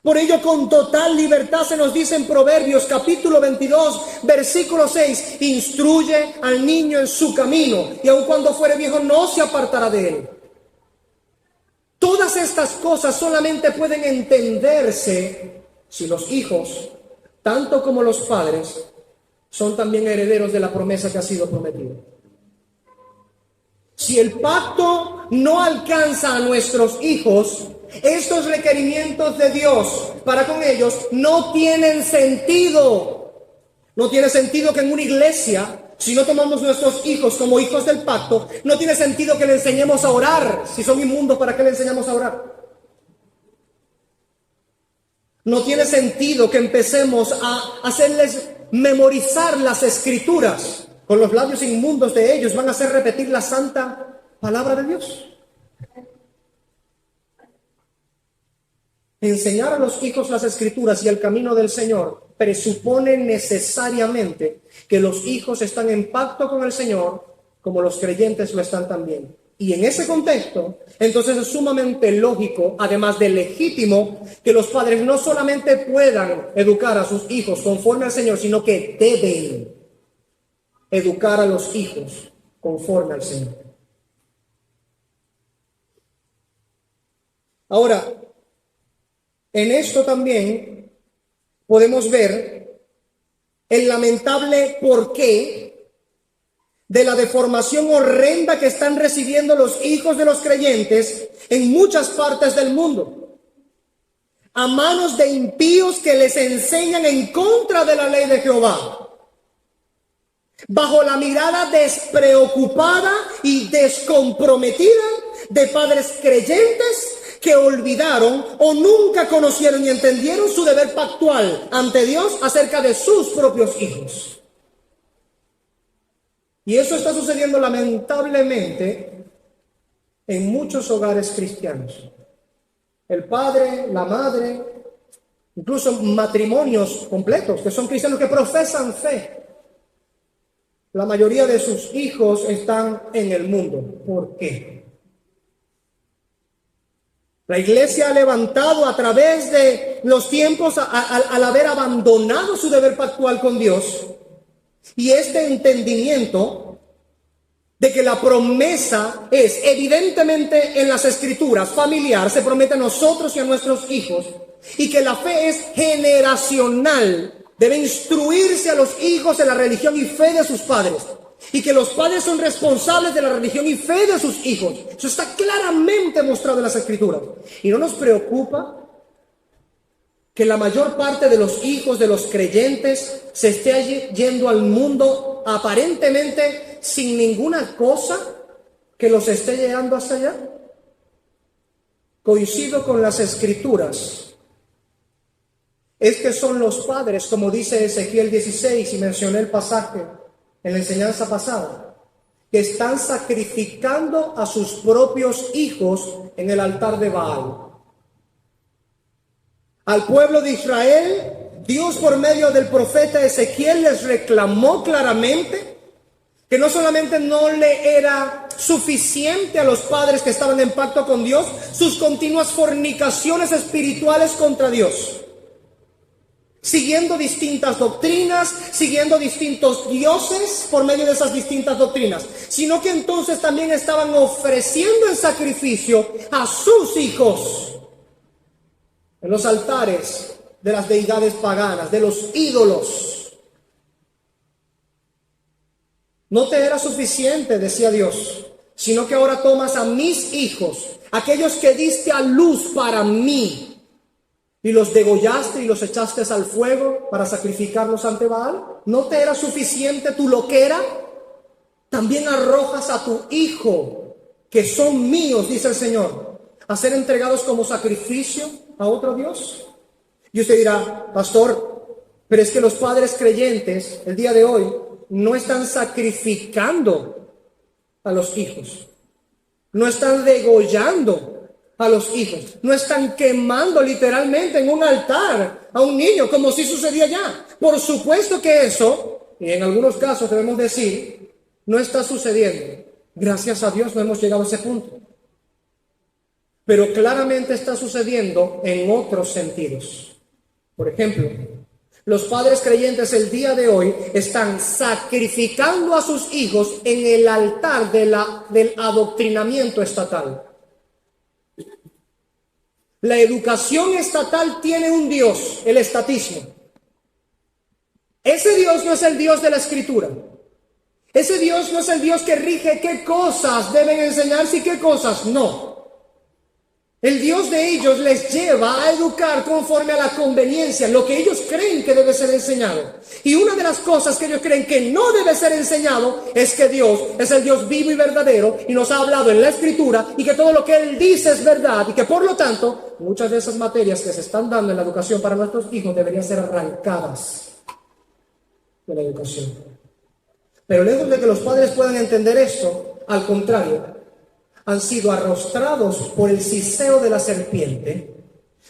Por ello, con total libertad se nos dice en Proverbios capítulo 22, versículo 6, instruye al niño en su camino, y aun cuando fuere viejo no se apartará de él. Todas estas cosas solamente pueden entenderse si los hijos, tanto como los padres, son también herederos de la promesa que ha sido prometida. Si el pacto no alcanza a nuestros hijos, estos requerimientos de Dios para con ellos no tienen sentido. No tiene sentido que en una iglesia, si no tomamos nuestros hijos como hijos del pacto, no tiene sentido que le enseñemos a orar. Si son inmundos, ¿para qué le enseñamos a orar? No tiene sentido que empecemos a hacerles memorizar las escrituras. Con los labios inmundos de ellos van a hacer repetir la santa palabra de Dios. Enseñar a los hijos las escrituras y el camino del Señor presupone necesariamente que los hijos están en pacto con el Señor como los creyentes lo están también. Y en ese contexto, entonces es sumamente lógico, además de legítimo, que los padres no solamente puedan educar a sus hijos conforme al Señor, sino que deben educar a los hijos conforme al Señor. Ahora, en esto también podemos ver el lamentable porqué de la deformación horrenda que están recibiendo los hijos de los creyentes en muchas partes del mundo, a manos de impíos que les enseñan en contra de la ley de Jehová, bajo la mirada despreocupada y descomprometida de padres creyentes que olvidaron o nunca conocieron y entendieron su deber pactual ante Dios acerca de sus propios hijos. Y eso está sucediendo lamentablemente en muchos hogares cristianos. El padre, la madre, incluso matrimonios completos que son cristianos que profesan fe. La mayoría de sus hijos están en el mundo. ¿Por qué? La iglesia ha levantado a través de los tiempos al haber abandonado su deber pactual con Dios. Y este entendimiento de que la promesa es evidentemente en las escrituras, familiar, se promete a nosotros y a nuestros hijos, y que la fe es generacional, debe instruirse a los hijos en la religión y fe de sus padres, y que los padres son responsables de la religión y fe de sus hijos. Eso está claramente mostrado en las escrituras. Y no nos preocupa que la mayor parte de los hijos de los creyentes se esté yendo al mundo aparentemente sin ninguna cosa que los esté llevando hasta allá. Coincido con las escrituras. Es que son los padres, como dice Ezequiel 16, y mencioné el pasaje en la enseñanza pasada, que están sacrificando a sus propios hijos en el altar de Baal. Al pueblo de Israel, Dios por medio del profeta Ezequiel les reclamó claramente que no solamente no le era suficiente a los padres que estaban en pacto con Dios, sus continuas fornicaciones espirituales contra Dios, siguiendo distintas doctrinas, siguiendo distintos dioses por medio de esas distintas doctrinas, sino que entonces también estaban ofreciendo en sacrificio a sus hijos en los altares de las deidades paganas, de los ídolos. No te era suficiente, decía Dios, sino que ahora tomas a mis hijos, aquellos que diste a luz para mí, y los degollaste y los echaste al fuego para sacrificarlos ante Baal. ¿No te era suficiente tu loquera? También arrojas a tu hijo, que son míos, dice el Señor, a ser entregados como sacrificio a otro Dios. Y usted dirá, pastor, pero es que los padres creyentes el día de hoy no están sacrificando a los hijos, no están degollando a los hijos, no están quemando literalmente en un altar a un niño como si sucedía ya. Por supuesto que eso, y en algunos casos debemos decir, no está sucediendo. Gracias a Dios no hemos llegado a ese punto. Pero claramente está sucediendo en otros sentidos. Por ejemplo, los padres creyentes el día de hoy están sacrificando a sus hijos en el altar del adoctrinamiento estatal. La educación estatal tiene un Dios, el estatismo. Ese Dios no es el Dios de la Escritura. Ese Dios no es el Dios que rige qué cosas deben enseñarse y qué cosas no. El Dios de ellos les lleva a educar conforme a la conveniencia, lo que ellos creen que debe ser enseñado. Y una de las cosas que ellos creen que no debe ser enseñado es que Dios es el Dios vivo y verdadero y nos ha hablado en la Escritura y que todo lo que Él dice es verdad y que por lo tanto muchas de esas materias que se están dando en la educación para nuestros hijos deberían ser arrancadas de la educación. Pero lejos de que los padres puedan entender esto, al contrario, han sido arrostrados por el siseo de la serpiente,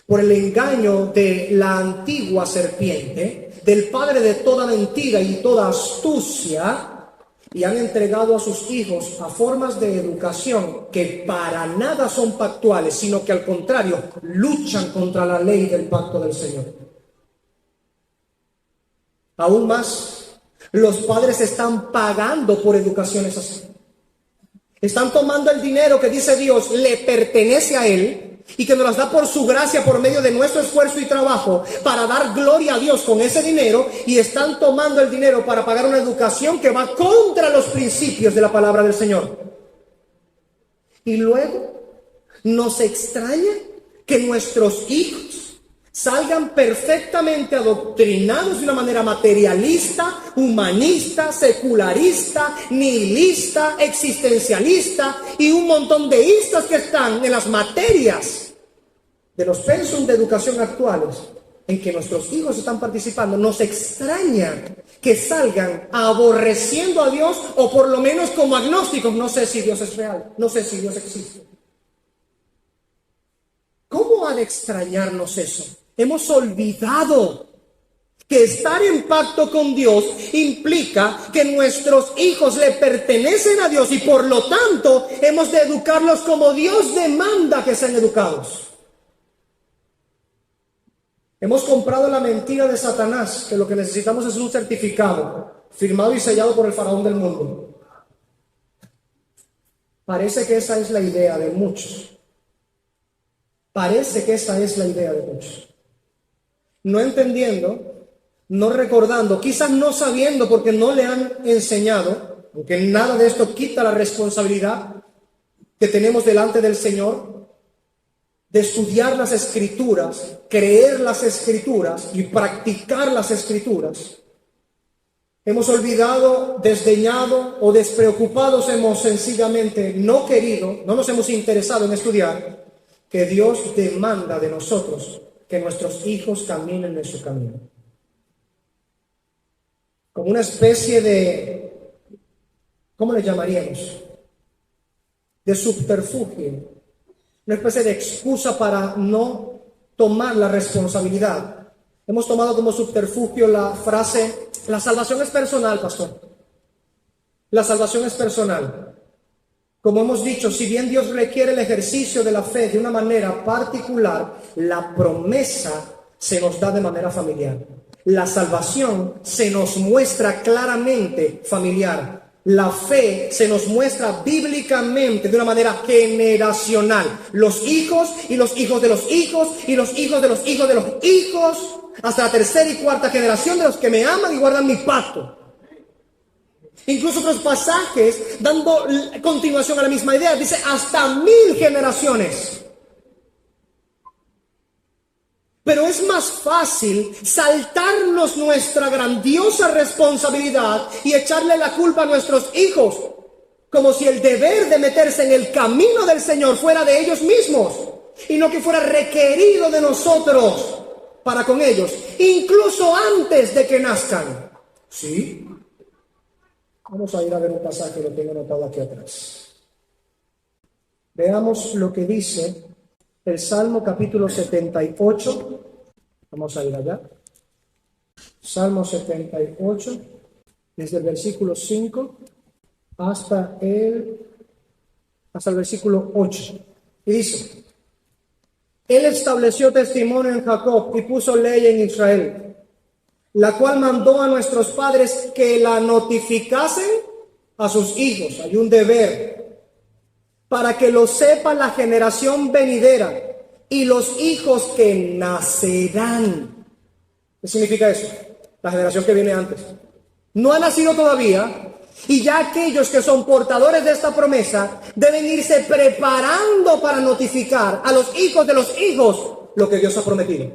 por el engaño de la antigua serpiente, del padre de toda mentira y toda astucia, y han entregado a sus hijos a formas de educación que para nada son pactuales, sino que al contrario, luchan contra la ley del pacto del Señor. Aún más, los padres están pagando por educaciones así. Están tomando el dinero que dice Dios le pertenece a Él y que nos las da por su gracia, por medio de nuestro esfuerzo y trabajo, para dar gloria a Dios con ese dinero, y están tomando el dinero para pagar una educación que va contra los principios de la palabra del Señor. Y luego nos extraña que nuestros hijos salgan perfectamente adoctrinados de una manera materialista, humanista, secularista, nihilista, existencialista y un montón de istas que están en las materias de los pensum de educación actuales en que nuestros hijos están participando. Nos extraña que salgan aborreciendo a Dios, o por lo menos como agnósticos. No sé si Dios es real, no sé si Dios existe. ¿Cómo ha de extrañarnos eso? Hemos olvidado que estar en pacto con Dios implica que nuestros hijos le pertenecen a Dios y por lo tanto hemos de educarlos como Dios demanda que sean educados. Hemos comprado la mentira de Satanás, que lo que necesitamos es un certificado firmado y sellado por el faraón del mundo. Parece que esa es la idea de muchos. Parece que esa es la idea de muchos. No entendiendo, no recordando, quizás no sabiendo porque no le han enseñado, aunque nada de esto quita la responsabilidad que tenemos delante del Señor, de estudiar las Escrituras, creer las Escrituras y practicar las Escrituras. Hemos olvidado, desdeñado o despreocupados hemos sencillamente no querido, no nos hemos interesado en estudiar que Dios demanda de nosotros que nuestros hijos caminen en su camino. Como una especie de, ¿cómo le llamaríamos? De subterfugio, una especie de excusa para no tomar la responsabilidad. Hemos tomado como subterfugio la frase, la salvación es personal, pastor. La salvación es personal. Como hemos dicho, si bien Dios requiere el ejercicio de la fe de una manera particular, la promesa se nos da de manera familiar. La salvación se nos muestra claramente familiar. La fe se nos muestra bíblicamente de una manera generacional. Los hijos y los hijos de los hijos y los hijos de los hijos de los hijos, hasta la tercera y cuarta generación de los que me aman y guardan mi pacto. Incluso otros pasajes, dando continuación a la misma idea, dice hasta 1000 generaciones. Pero es más fácil saltarnos nuestra grandiosa responsabilidad y echarle la culpa a nuestros hijos, como si el deber de meterse en el camino del Señor fuera de ellos mismos y no que fuera requerido de nosotros para con ellos, incluso antes de que nazcan. ¿Sí? Vamos a ir a ver un pasaje, lo tengo anotado aquí atrás. Veamos lo que dice el Salmo capítulo 78. Vamos a ir allá. Salmo 78, desde el versículo 5 hasta el versículo 8. Y dice: Él estableció testimonio en Jacob y puso ley en Israel, la cual mandó a nuestros padres que la notificasen a sus hijos. Hay un deber para que lo sepa la generación venidera y los hijos que nacerán. ¿Qué significa eso? La generación que viene antes. No ha nacido todavía, y ya aquellos que son portadores de esta promesa deben irse preparando para notificar a los hijos de los hijos lo que Dios ha prometido.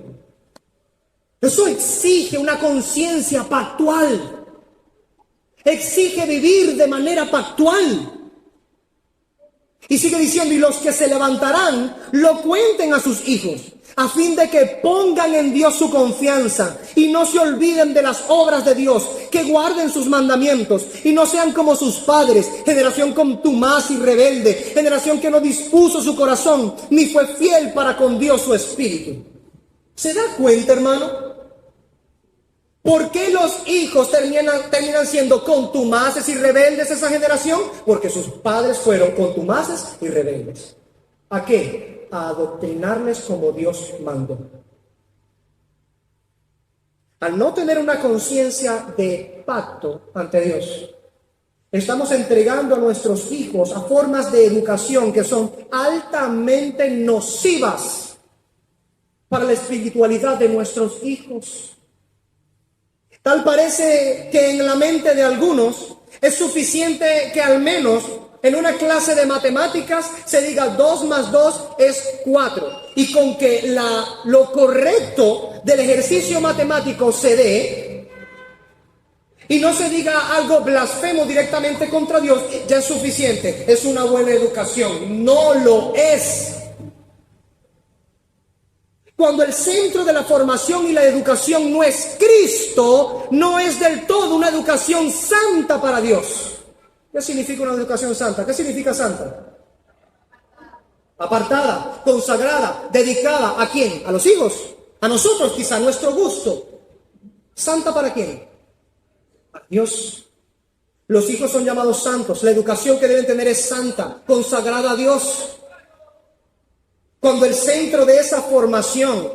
Eso exige una conciencia pactual. Exige vivir de manera pactual. Y sigue diciendo, y los que se levantarán lo cuenten a sus hijos, a fin de que pongan en Dios su confianza y no se olviden de las obras de Dios, que guarden sus mandamientos y no sean como sus padres, generación contumaz y rebelde, generación que no dispuso su corazón ni fue fiel para con Dios su espíritu. ¿Se da cuenta, hermano? ¿Por qué los hijos terminan siendo contumaces y rebeldes esa generación? Porque sus padres fueron contumaces y rebeldes. ¿A qué? A adoctrinarles como Dios mandó. Al no tener una conciencia de pacto ante Dios, estamos entregando a nuestros hijos a formas de educación que son altamente nocivas para la espiritualidad de nuestros hijos. Tal parece que en la mente de algunos es suficiente que al menos en una clase de matemáticas se diga 2 más 2 es 4. Y con que lo correcto del ejercicio matemático se dé y no se diga algo blasfemo directamente contra Dios, ya es suficiente. Es una buena educación. No lo es. Cuando el centro de la formación y la educación no es Cristo, no es del todo una educación santa para Dios. ¿Qué significa una educación santa? ¿Qué significa santa? Apartada, consagrada, dedicada. ¿A quién? ¿A los hijos? A nosotros quizá, a nuestro gusto. ¿Santa para quién? A Dios. Los hijos son llamados santos. La educación que deben tener es santa, consagrada a Dios. Cuando el centro de esa formación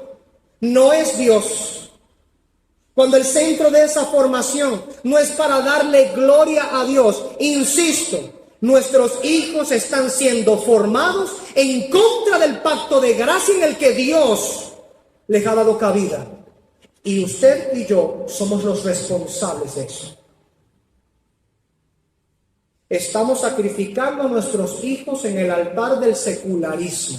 no es Dios, cuando el centro de esa formación no es para darle gloria a Dios, insisto, nuestros hijos están siendo formados en contra del pacto de gracia en el que Dios les ha dado cabida. Y usted y yo somos los responsables de eso. Estamos sacrificando a nuestros hijos en el altar del secularismo.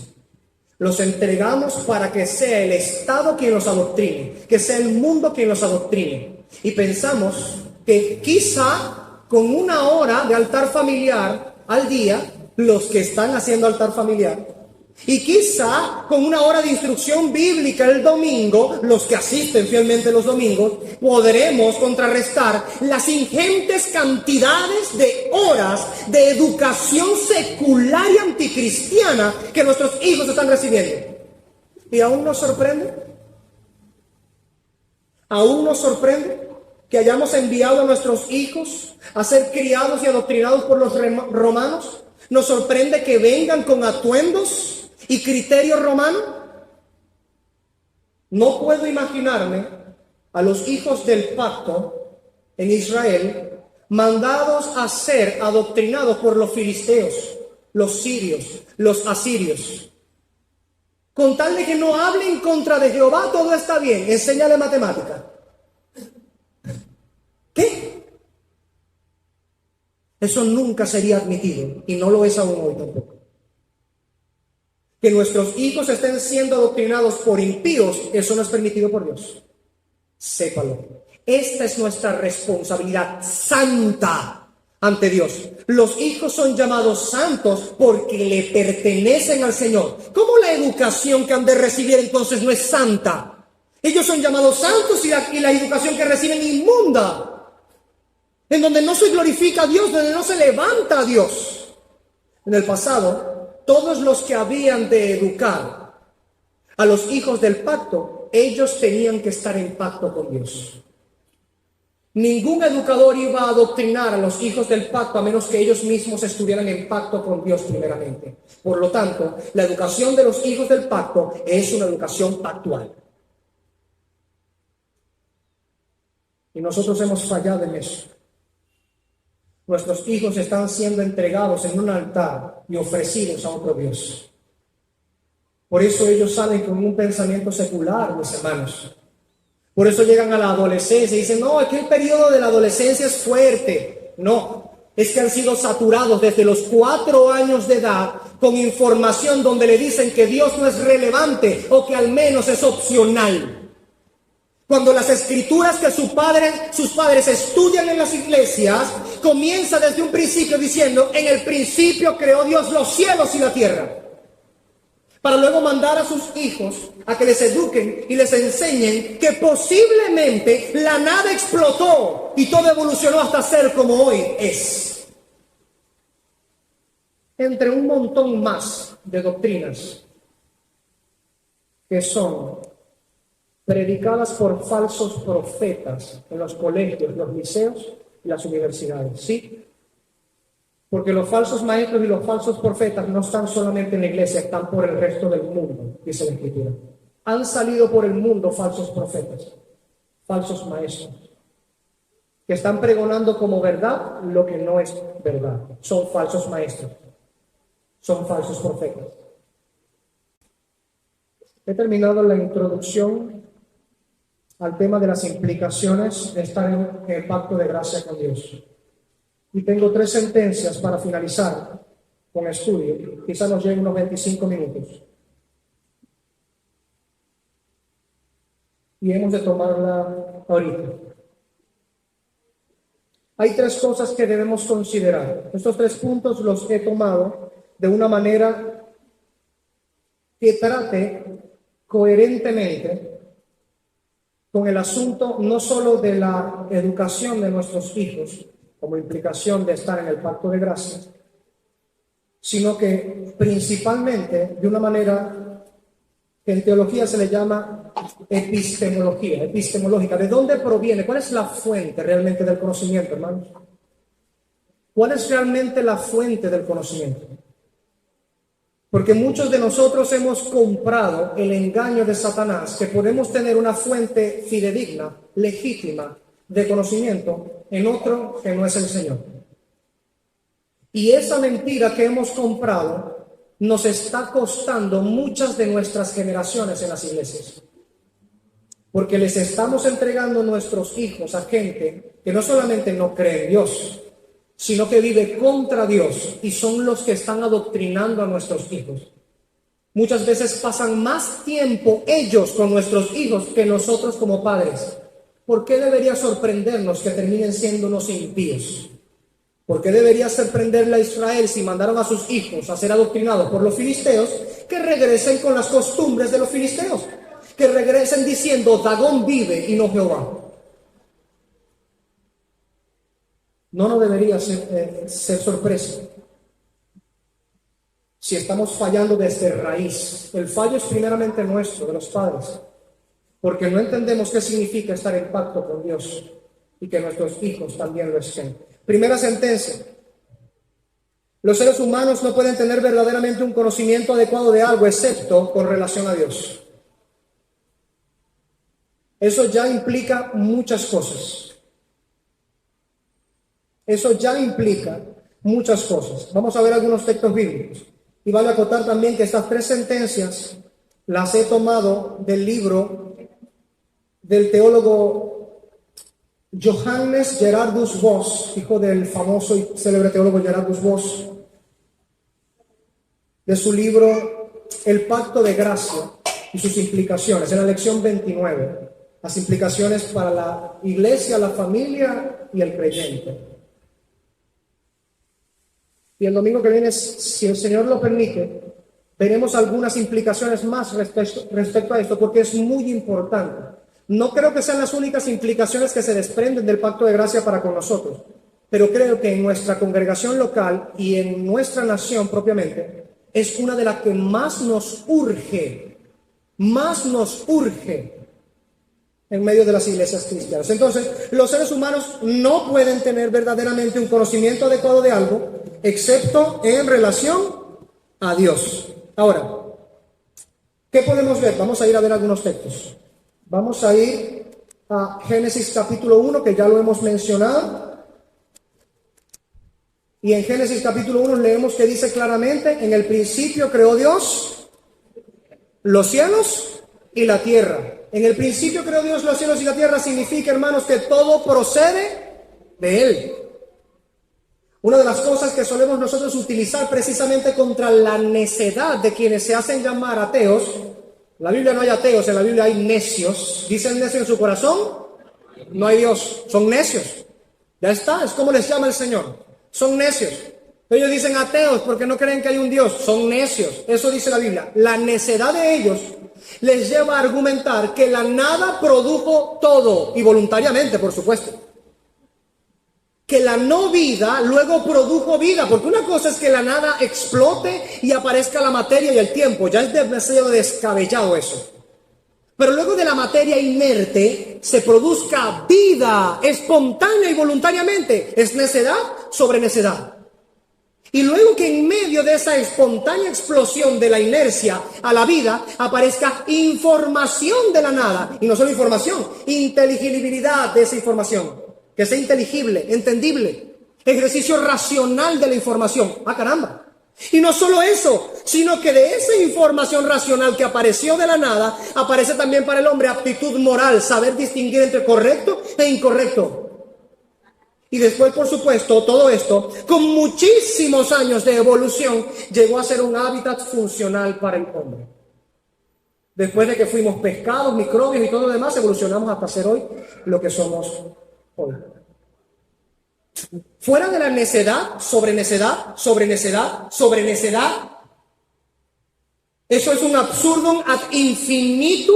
Los entregamos para que sea el Estado quien los adoctrine, que sea el mundo quien los adoctrine. Y pensamos que quizá con 1 hora de altar familiar al día, los que están haciendo altar familiar, y quizá con 1 hora de instrucción bíblica el domingo, los que asisten fielmente los domingos, podremos contrarrestar las ingentes cantidades de horas de educación secular y anticristiana que nuestros hijos están recibiendo. ¿Y aún nos sorprende? ¿Aún nos sorprende que hayamos enviado a nuestros hijos a ser criados y adoctrinados por los romanos? ¿Nos sorprende que vengan con atuendos y criterio romano? No puedo imaginarme a los hijos del pacto en Israel mandados a ser adoctrinados por los filisteos, los sirios, los asirios. Con tal de que no hablen contra de Jehová, todo está bien. Enséñale matemática. ¿Qué? Eso nunca sería admitido y no lo es aún hoy tampoco. Que nuestros hijos estén siendo adoctrinados por impíos, eso no es permitido por Dios. Sépalo. Esta es nuestra responsabilidad santa ante Dios. Los hijos son llamados santos porque le pertenecen al Señor. ¿Cómo la educación que han de recibir entonces no es santa? Ellos son llamados santos y la educación que reciben inmunda, en donde no se glorifica a Dios, donde no se levanta a Dios. En el pasado, todos los que habían de educar a los hijos del pacto, ellos tenían que estar en pacto con Dios. Ningún educador iba a adoctrinar a los hijos del pacto a menos que ellos mismos estuvieran en pacto con Dios primeramente. Por lo tanto, la educación de los hijos del pacto es una educación pactual. Y nosotros hemos fallado en eso. Nuestros hijos están siendo entregados en un altar y ofrecidos a otro Dios. Por eso ellos salen con un pensamiento secular, mis hermanos. Por eso llegan a la adolescencia y dicen, no, es que el periodo de la adolescencia es fuerte. No, es que han sido saturados desde los 4 años de edad con información donde le dicen que Dios no es relevante o que al menos es opcional. Cuando las escrituras que sus padres estudian en las iglesias, comienza desde un principio diciendo, en el principio creó Dios los cielos y la tierra. Para luego mandar a sus hijos a que les eduquen y les enseñen que posiblemente la nada explotó y todo evolucionó hasta ser como hoy es. Entre un montón más de doctrinas que son predicadas por falsos profetas en los colegios, los liceos y las universidades. ¿Sí? Porque los falsos maestros y los falsos profetas no están solamente en la iglesia, están por el resto del mundo, dice la Escritura. Han salido por el mundo falsos profetas, falsos maestros, que están pregonando como verdad lo que no es verdad. Son falsos maestros, son falsos profetas. He terminado la introducción al tema de las implicaciones de estar en el pacto de gracia con Dios. Y tengo 3 sentencias para finalizar con estudio. Quizá nos lleve unos 25 minutos. Y hemos de tomarla ahorita. Hay 3 cosas que debemos considerar. Estos 3 puntos los he tomado de una manera que trate coherentemente con el asunto no solo de la educación de nuestros hijos, como implicación de estar en el pacto de gracia, sino que principalmente de una manera que en teología se le llama epistemológica. ¿De dónde proviene? ¿Cuál es la fuente realmente del conocimiento, hermanos? ¿Cuál es realmente la fuente del conocimiento? Porque muchos de nosotros hemos comprado el engaño de Satanás, que podemos tener una fuente fidedigna, legítima, de conocimiento en otro que no es el Señor. Y esa mentira que hemos comprado nos está costando muchas de nuestras generaciones en las iglesias. Porque les estamos entregando nuestros hijos a gente que no solamente no cree en Dios, sino que vive contra Dios y son los que están adoctrinando a nuestros hijos. Muchas veces pasan más tiempo ellos con nuestros hijos que nosotros como padres. ¿Por qué debería sorprendernos que terminen siendo unos impíos? ¿Por qué debería sorprenderle a Israel si mandaron a sus hijos a ser adoctrinados por los filisteos que regresen con las costumbres de los filisteos? Que regresen diciendo Dagón vive y no Jehová. No nos debería ser sorpresa si estamos fallando desde raíz. El fallo es primeramente nuestro, de los padres, porque no entendemos qué significa estar en pacto con Dios y que nuestros hijos también lo estén. Primera sentencia: los seres humanos no pueden tener verdaderamente un conocimiento adecuado de algo excepto con relación a Dios. Eso ya implica muchas cosas. Eso ya implica muchas cosas. Vamos a ver algunos textos bíblicos. Y vale acotar también que estas 3 sentencias las he tomado del libro del teólogo Johannes Gerardus Vos, hijo del famoso y célebre teólogo Gerardus Vos, de su libro El Pacto de Gracia y sus implicaciones, en la lección 29, las implicaciones para la iglesia, la familia y el creyente. Y el domingo que viene, si el Señor lo permite, veremos algunas implicaciones más respecto a esto, porque es muy importante. No creo que sean las únicas implicaciones que se desprenden del pacto de gracia para con nosotros, pero creo que en nuestra congregación local y en nuestra nación propiamente, es una de las que más nos urge en medio de las iglesias cristianas. Entonces, los seres humanos no pueden tener verdaderamente un conocimiento adecuado de algo, excepto en relación a Dios. Ahora, ¿qué podemos ver? Vamos a ir a ver algunos textos. Vamos a ir a Génesis capítulo 1, que ya lo hemos mencionado. Y en Génesis capítulo 1 leemos que dice claramente: en el principio creó Dios los cielos y la tierra. En el principio creó Dios los cielos y la tierra significa, hermanos, que todo procede de Él. Una de las cosas que solemos nosotros utilizar precisamente contra la necedad de quienes se hacen llamar ateos. En la Biblia no hay ateos, en la Biblia hay necios. ¿Dicen necio en su corazón? No hay Dios, son necios. Ya está, es como les llama el Señor. Son necios. Ellos dicen ateos porque no creen que hay un Dios. Son necios, eso dice la Biblia. La necedad de ellos les lleva a argumentar que la nada produjo todo, y voluntariamente, por supuesto. Que la no vida luego produjo vida, porque una cosa es que la nada explote y aparezca la materia y el tiempo, ya es demasiado descabellado eso. pero luego de la materia inerte se produzca vida espontánea y voluntariamente. Es necedad sobre necedad. Y luego que en medio de esa espontánea explosión de la inercia a la vida aparezca información de la nada. Y no solo información, inteligibilidad de esa información. Que sea inteligible, entendible. Ejercicio racional de la información. ¡Ah, caramba! Y no solo eso, sino que de esa información racional que apareció de la nada, aparece también para el hombre aptitud moral, saber distinguir entre correcto e incorrecto. Y después, por supuesto, todo esto, con muchísimos años de evolución, llegó a ser un hábitat funcional para el hombre. Después de que fuimos pescados, microbios y todo lo demás, evolucionamos hasta ser hoy lo que somos hoy. Fuera de la necedad, sobre necedad, sobre necedad, sobre necedad. Eso es un absurdum ad infinitum,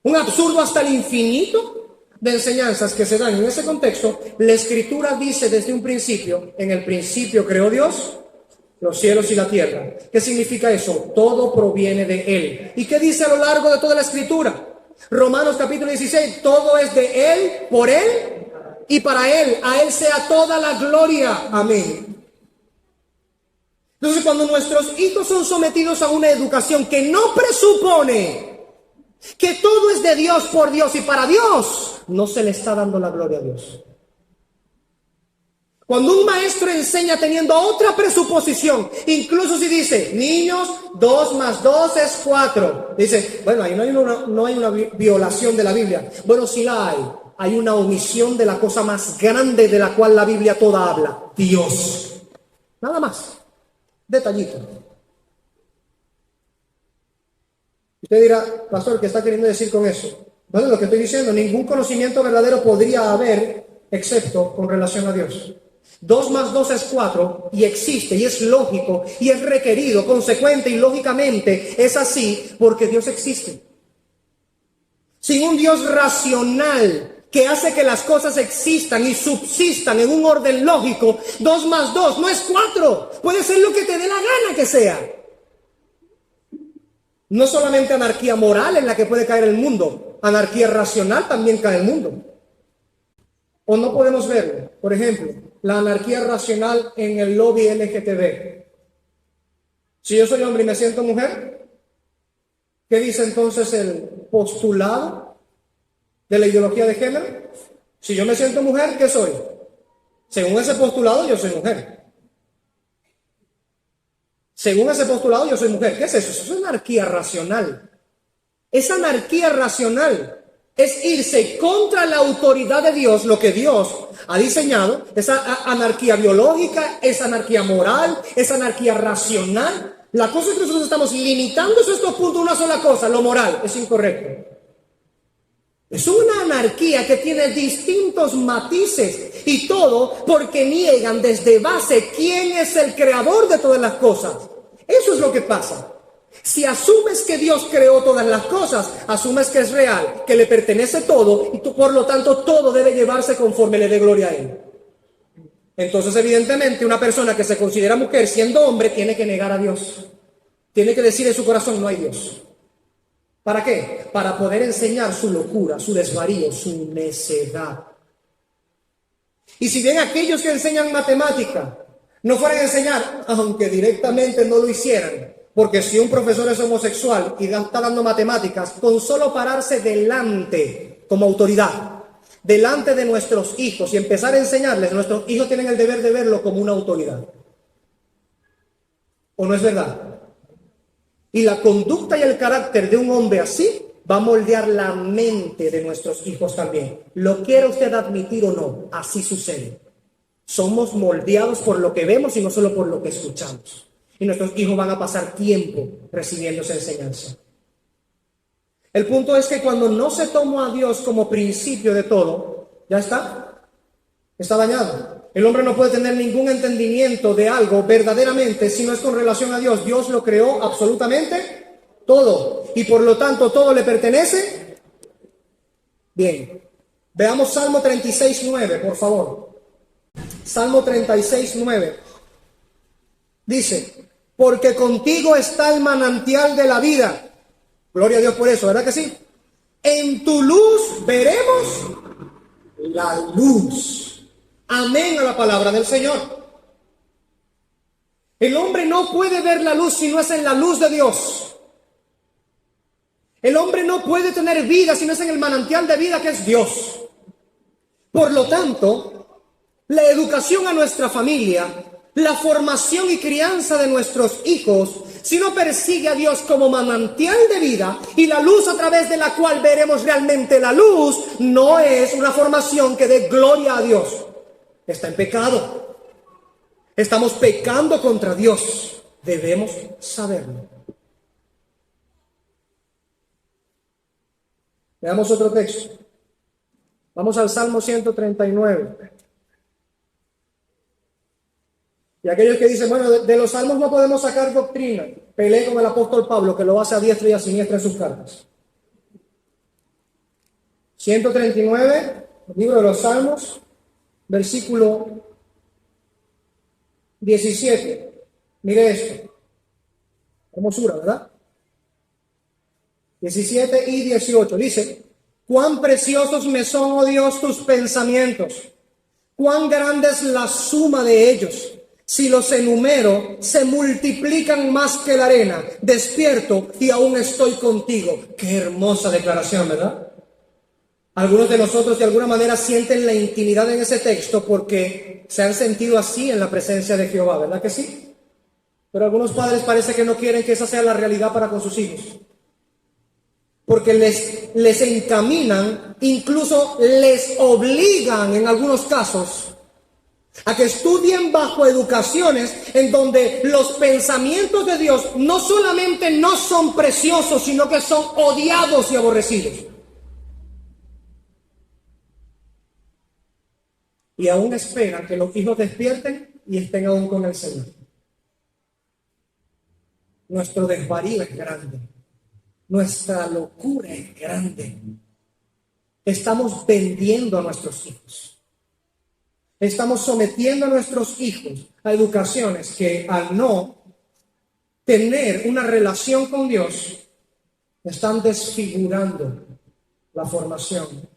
un absurdo hasta el infinito de enseñanzas que se dan en ese contexto. La Escritura dice desde un principio, en el principio creó Dios los cielos y la tierra. ¿Qué significa eso? Todo proviene de Él. ¿Y qué dice a lo largo de toda la Escritura? Romanos capítulo 16, todo es de Él, por Él y para Él. A Él sea toda la gloria. Amén. Entonces, cuando nuestros hijos son sometidos a una educación que no presupone que todo es de Dios, por Dios y para Dios, no se le está dando la gloria a Dios. Cuando un maestro enseña teniendo otra presuposición, incluso si dice, niños, 2 más 2 es 4. Dice, bueno, ahí no hay una violación de la Biblia. Bueno, sí la hay. Hay una omisión de la cosa más grande de la cual la Biblia toda habla. Dios. Nada más. Detallito. Usted dirá, pastor, ¿qué está queriendo decir con eso? Bueno, lo que estoy diciendo, ningún conocimiento verdadero podría haber excepto con relación a Dios. 2 más 2 es 4 y existe y es lógico y es requerido, consecuente y lógicamente es así porque Dios existe. Sin un Dios racional que hace que las cosas existan y subsistan en un orden lógico, 2 más 2 no es 4, puede ser lo que te dé la gana que sea. No solamente anarquía moral en la que puede caer el mundo, anarquía racional también cae el mundo. O no podemos verlo. Por ejemplo, la anarquía racional en el lobby LGTB. Si yo soy hombre y me siento mujer, ¿qué dice entonces el postulado de la ideología de género? Si yo me siento mujer, ¿qué soy? Según ese postulado, yo soy mujer. Según ese postulado, yo soy mujer. ¿Qué es eso? Eso es anarquía racional. Esa anarquía racional es irse contra la autoridad de Dios, lo que Dios ha diseñado. Esa anarquía biológica, esa anarquía moral, esa anarquía racional. La cosa es que nosotros estamos limitando estos puntos a una sola cosa, lo moral. Es incorrecto. Es una anarquía que tiene distintos matices y todo porque niegan desde base quién es el creador de todas las cosas. Eso es lo que pasa. Si asumes que Dios creó todas las cosas, asumes que es real, que le pertenece todo y por lo tanto todo debe llevarse conforme le dé gloria a Él. Entonces, evidentemente, una persona que se considera mujer siendo hombre tiene que negar a Dios. Tiene que decir en su corazón, no hay Dios. ¿Para qué? Para poder enseñar su locura, su desvarío, su necedad. Y si bien aquellos que enseñan matemática no fueran a enseñar, aunque directamente no lo hicieran, porque si un profesor es homosexual y está dando matemáticas, con solo pararse delante como autoridad, delante de nuestros hijos y empezar a enseñarles, nuestros hijos tienen el deber de verlo como una autoridad. ¿O no es verdad? Y la conducta y el carácter de un hombre así va a moldear la mente de nuestros hijos también. Lo quiera usted admitir o no, así sucede. Somos moldeados por lo que vemos y no solo por lo que escuchamos. Y nuestros hijos van a pasar tiempo recibiendo esa enseñanza. El punto es que cuando no se toma a Dios como principio de todo, ya está dañado. El hombre no puede tener ningún entendimiento de algo verdaderamente si no es con relación a Dios. Dios lo creó absolutamente todo y por lo tanto todo le pertenece. Bien, veamos Salmo 36:9, por favor. Salmo 36:9 dice: porque contigo está el manantial de la vida, Gloria a Dios por eso, ¿verdad que sí? En tu luz veremos la luz. Amén a la palabra del Señor. El hombre no puede ver la luz si no es en la luz de Dios. El hombre no puede tener vida si no es en el manantial de vida que es Dios. Por lo tanto, la educación a nuestra familia, la formación y crianza de nuestros hijos, si no persigue a Dios como manantial de vida y la luz a través de la cual veremos realmente la luz, no es una formación que dé gloria a Dios. Está en pecado. Estamos pecando contra Dios. Debemos saberlo. Veamos otro texto. Vamos al Salmo 139. Y aquellos que dicen, bueno, de los salmos no podemos sacar doctrina, peleé con el apóstol Pablo, que lo hace a diestra y a siniestra en sus cartas. 139, libro de los Salmos, versículo 17. Mire esto. Hermosura, ¿verdad? 17 y 18. Dice, cuán preciosos me son, oh Dios, tus pensamientos. Cuán grande es la suma de ellos. Si los enumero, se multiplican más que la arena. Despierto y aún estoy contigo. Qué hermosa declaración, ¿verdad? Algunos de nosotros de alguna manera sienten la intimidad en ese texto porque se han sentido así en la presencia de Jehová, ¿verdad que sí? Pero algunos padres parece que no quieren que esa sea la realidad para con sus hijos. Porque les encaminan, incluso les obligan en algunos casos a que estudien bajo educaciones en donde los pensamientos de Dios no solamente no son preciosos, sino que son odiados y aborrecidos. Y aún esperan que los hijos despierten y estén aún con el Señor. Nuestro desvarío es grande. Nuestra locura es grande. Estamos vendiendo a nuestros hijos. Estamos sometiendo a nuestros hijos a educaciones que al no tener una relación con Dios, están desfigurando la formación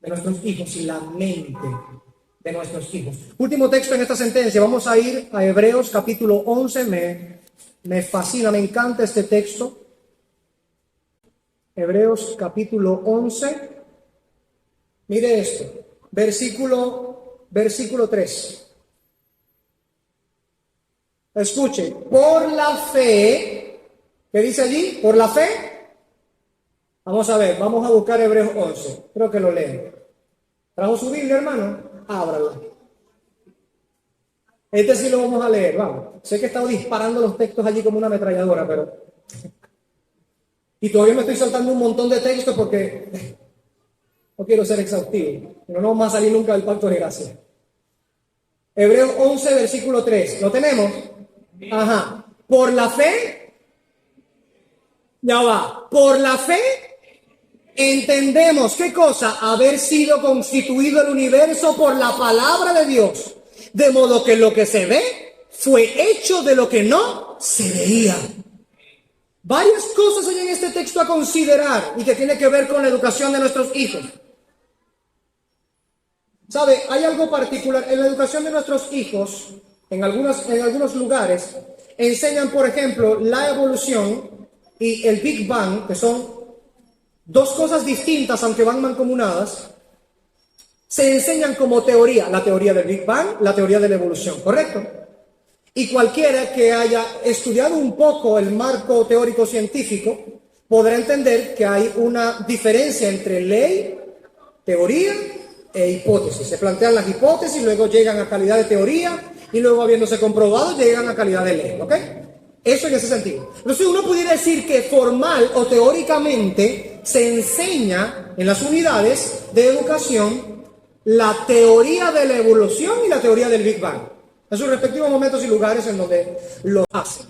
de nuestros hijos y la mente de nuestros hijos. Último texto en esta sentencia, vamos a ir a Hebreos capítulo 11, me fascina, me encanta este texto. Hebreos capítulo 11, mire esto, versículo 3. Escuche, por la fe, ¿qué dice allí? Por la fe. Vamos a ver, vamos a buscar Hebreos 11, creo que lo leen. ¿Trajo su Biblia, hermano? Ábralo. Este sí lo vamos a leer, vamos. Sé que he estado disparando los textos allí como una ametralladora, pero... Y todavía me estoy saltando un montón de textos porque no quiero ser exhaustivo. No nos vamos a salir nunca del pacto de gracia. Hebreos 11, versículo 3. ¿Lo tenemos? Ajá. Por la fe, ya va. Por la fe entendemos, ¿qué cosa? Haber sido constituido el universo por la palabra de Dios. De modo que lo que se ve fue hecho de lo que no se veía. Varias cosas hay en este texto a considerar y que tiene que ver con la educación de nuestros hijos. ¿Sabe? Hay algo particular en la educación de nuestros hijos. En algunos lugares enseñan, por ejemplo, la evolución y el Big Bang, que son dos cosas distintas, aunque van mancomunadas. Se enseñan como teoría, la teoría del Big Bang, la teoría de la evolución, ¿correcto? Y cualquiera que haya estudiado un poco el marco teórico científico podrá entender que hay una diferencia entre ley, teoría e hipótesis. Se plantean las hipótesis, luego llegan a calidad de teoría y luego, habiéndose comprobado, llegan a calidad de ley, ¿ok? Eso en ese sentido. Entonces uno pudiera decir que formal o teóricamente se enseña en las unidades de educación la teoría de la evolución y la teoría del Big Bang, en sus respectivos momentos y lugares en donde lo hacen.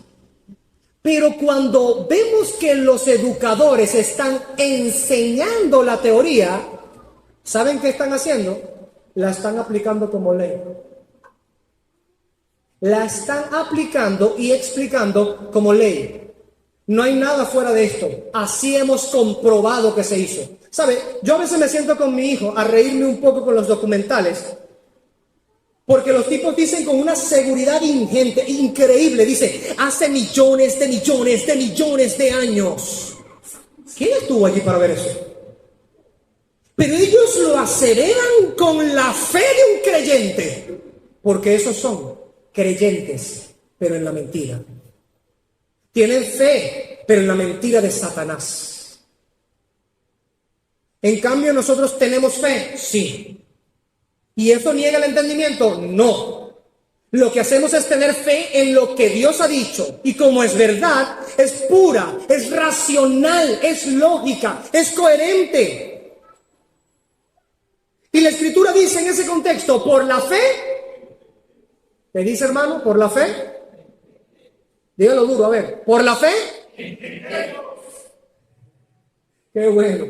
Pero cuando vemos que los educadores están enseñando la teoría, ¿saben qué están haciendo? La están aplicando como ley. La están aplicando y explicando como ley. No hay nada fuera de esto. Así hemos comprobado que se hizo. ¿Sabe? Yo a veces me siento con mi hijo a reírme un poco con los documentales, porque los tipos dicen con una seguridad ingente, increíble, dice, hace millones de millones de millones de años. ¿Quién estuvo allí para ver eso? Pero ellos lo aseveran con la fe de un creyente, porque esos son creyentes, pero en la mentira. Tienen fe, pero en la mentira de Satanás. En cambio, nosotros tenemos fe, sí. ¿Y eso niega el entendimiento? No. Lo que hacemos es tener fe en lo que Dios ha dicho. Y como es verdad, es pura, es racional, es lógica, es coherente. Y la Escritura dice en ese contexto, por la fe, ¿qué dice, hermano? ¿Por la fe? Dígalo duro, a ver. ¿Por la fe? Qué bueno.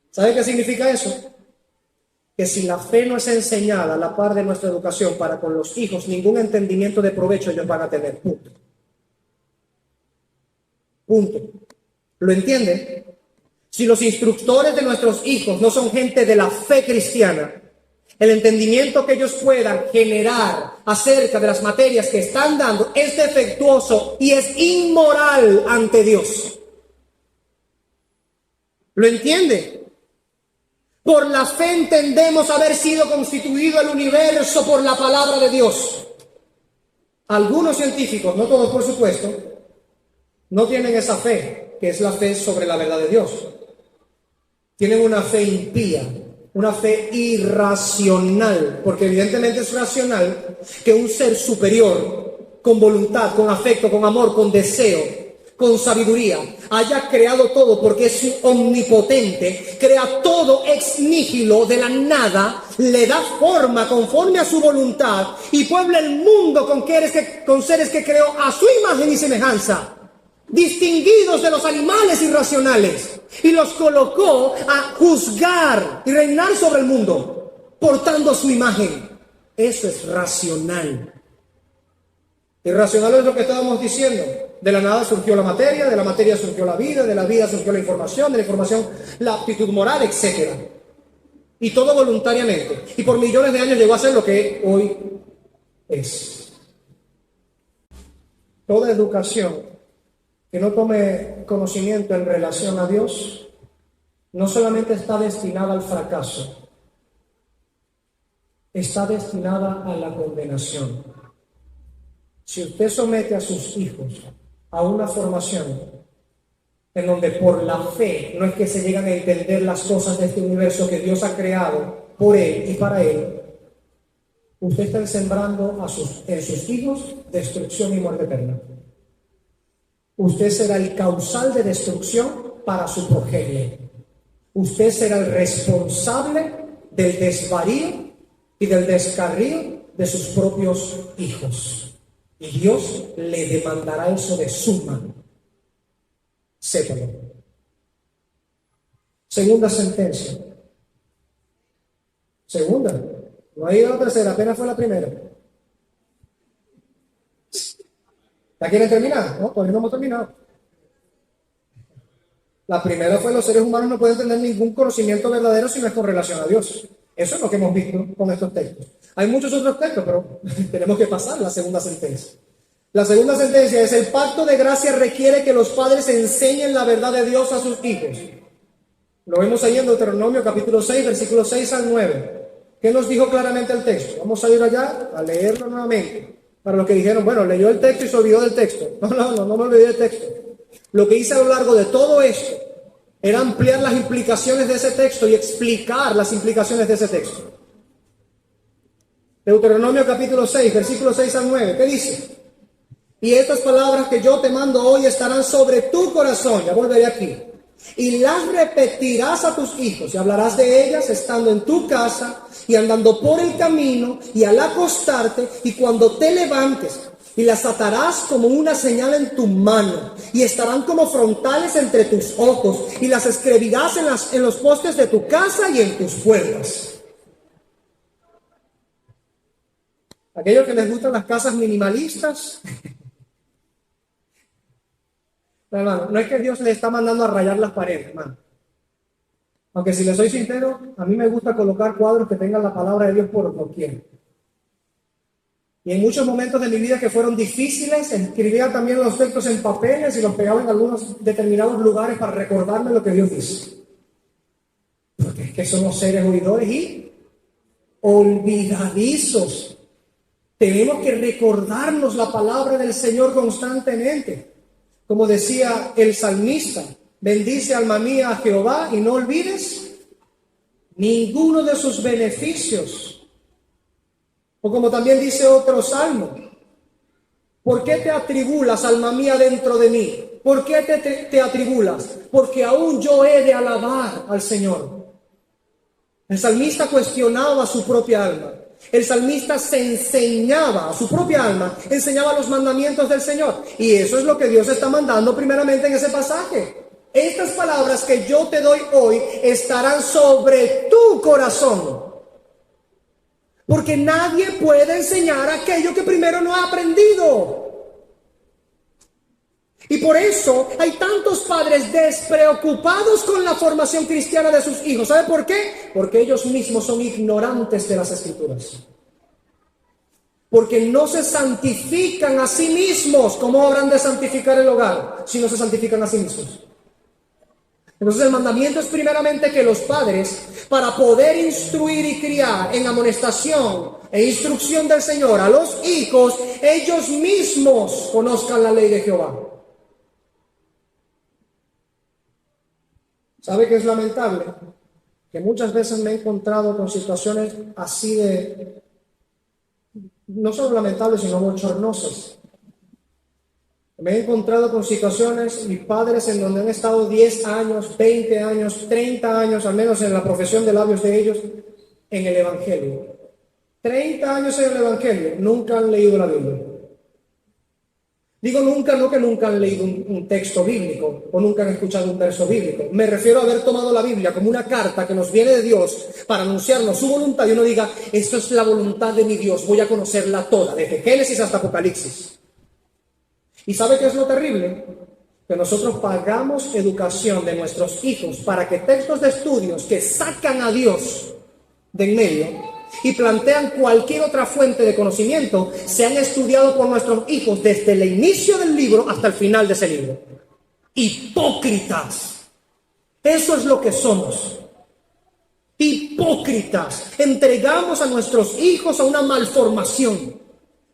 ¿Sabe qué significa eso? Que si la fe no es enseñada a la par de nuestra educación para con los hijos, ningún entendimiento de provecho ellos van a tener. Punto. Punto. ¿Lo entienden? Si los instructores de nuestros hijos no son gente de la fe cristiana, el entendimiento que ellos puedan generar acerca de las materias que están dando es defectuoso y es inmoral ante Dios. ¿Lo entiende? Por la fe entendemos haber sido constituido el universo por la palabra de Dios. Algunos científicos, no todos por supuesto, no tienen esa fe, que es la fe sobre la verdad de Dios. Tienen una fe impía, una fe irracional, porque evidentemente es racional que un ser superior, con voluntad, con afecto, con amor, con deseo, con sabiduría, haya creado todo, porque es omnipotente, crea todo ex nihilo, de la nada, le da forma conforme a su voluntad y puebla el mundo con seres que creó a su imagen y semejanza, distinguidos de los animales irracionales, y los colocó a juzgar y reinar sobre el mundo, portando su imagen. Eso es racional. Irracional es lo que estábamos diciendo. De la nada surgió la materia, de la materia surgió la vida, de la vida surgió la información, de la información la aptitud moral, etc. Y todo voluntariamente. Y por millones de años llegó a ser lo que hoy es. Toda educación que no tome conocimiento en relación a Dios, no solamente está destinada al fracaso, está destinada a la condenación. Si usted somete a sus hijos a una formación en donde por la fe no es que se llegan a entender las cosas de este universo que Dios ha creado por él y para él, usted está sembrando en sus hijos destrucción y muerte eterna. Usted será el causal de destrucción para su progenie. Usted será el responsable del desvarío y del descarrío de sus propios hijos. Y Dios le demandará eso de su mano. Sépalo. Segunda sentencia. Segunda. No hay una tercera, apenas fue la primera. ¿Ya quieren terminar? No, todavía no hemos terminado. La primera fue: los seres humanos no pueden tener ningún conocimiento verdadero si no es con relación a Dios. Eso es lo que hemos visto con estos textos. Hay muchos otros textos, pero tenemos que pasar la segunda sentencia. La segunda sentencia es: el pacto de gracia requiere que los padres enseñen la verdad de Dios a sus hijos. Lo vemos ahí en Deuteronomio capítulo 6, versículos 6 al 9. ¿Qué nos dijo claramente el texto? Vamos a ir allá a leerlo nuevamente. Para los que dijeron, bueno, leyó el texto y se olvidó del texto. No me olvidé del texto. Lo que hice a lo largo de todo esto era ampliar las implicaciones de ese texto y explicar las implicaciones de ese texto. Deuteronomio capítulo 6, versículos 6 al 9. ¿Qué dice? Y estas palabras que yo te mando hoy estarán sobre tu corazón. Ya volveré aquí. Y las repetirás a tus hijos y hablarás de ellas estando en tu casa y andando por el camino y al acostarte y cuando te levantes, y las atarás como una señal en tu mano y estarán como frontales entre tus ojos y las escribirás en los postes de tu casa y en tus puertas. Aquellos que les gustan las casas minimalistas, No, hermano, no es que Dios le está mandando a rayar las paredes, hermano. Aunque si le soy sincero, a mí me gusta colocar cuadros que tengan la palabra de Dios por doquier. Y en muchos momentos de mi vida que fueron difíciles, escribía también los textos en papeles y los pegaba en algunos determinados lugares para recordarme lo que Dios dice. Porque es que somos seres oidores y olvidadizos. Tenemos que recordarnos la palabra del Señor constantemente. Como decía el salmista, bendice alma mía a Jehová y no olvides ninguno de sus beneficios. O como también dice otro salmo, ¿por qué te atribulas, alma mía, dentro de mí? ¿Por qué te atribulas? Porque aún yo he de alabar al Señor. El salmista cuestionaba su propia alma. El salmista se enseñaba a su propia alma, enseñaba los mandamientos del Señor. Y eso es lo que Dios está mandando primeramente en ese pasaje. Estas palabras que yo te doy hoy estarán sobre tu corazón. Porque nadie puede enseñar aquello que primero no ha aprendido. Y por eso hay tantos padres despreocupados con la formación cristiana de sus hijos. ¿Sabe por qué? Porque ellos mismos son ignorantes de las Escrituras. Porque no se santifican a sí mismos. ¿Cómo habrán de santificar el hogar si no se santifican a sí mismos? Entonces el mandamiento es primeramente que los padres, para poder instruir y criar en amonestación e instrucción del Señor a los hijos, ellos mismos conozcan la ley de Jehová. ¿Sabe qué es lamentable? Que muchas veces me he encontrado con situaciones así de, no solo lamentables, sino bochornosas. Me he encontrado con situaciones, mis padres, en donde han estado 10 años, 20 años, 30 años, al menos en la profesión de labios de ellos, en el Evangelio. 30 años en el Evangelio, nunca han leído la Biblia. Digo nunca, no que nunca han leído un texto bíblico o nunca han escuchado un verso bíblico. Me refiero a haber tomado la Biblia como una carta que nos viene de Dios para anunciarnos su voluntad y uno diga, esto es la voluntad de mi Dios, voy a conocerla toda, desde Génesis hasta Apocalipsis. ¿Y sabe qué es lo terrible? Que nosotros pagamos educación de nuestros hijos para que textos de estudios que sacan a Dios de en medio y plantean cualquier otra fuente de conocimiento sean estudiados por nuestros hijos desde el inicio del libro hasta el final de ese libro. Hipócritas. Eso es lo que somos. Hipócritas. Entregamos a nuestros hijos a una malformación.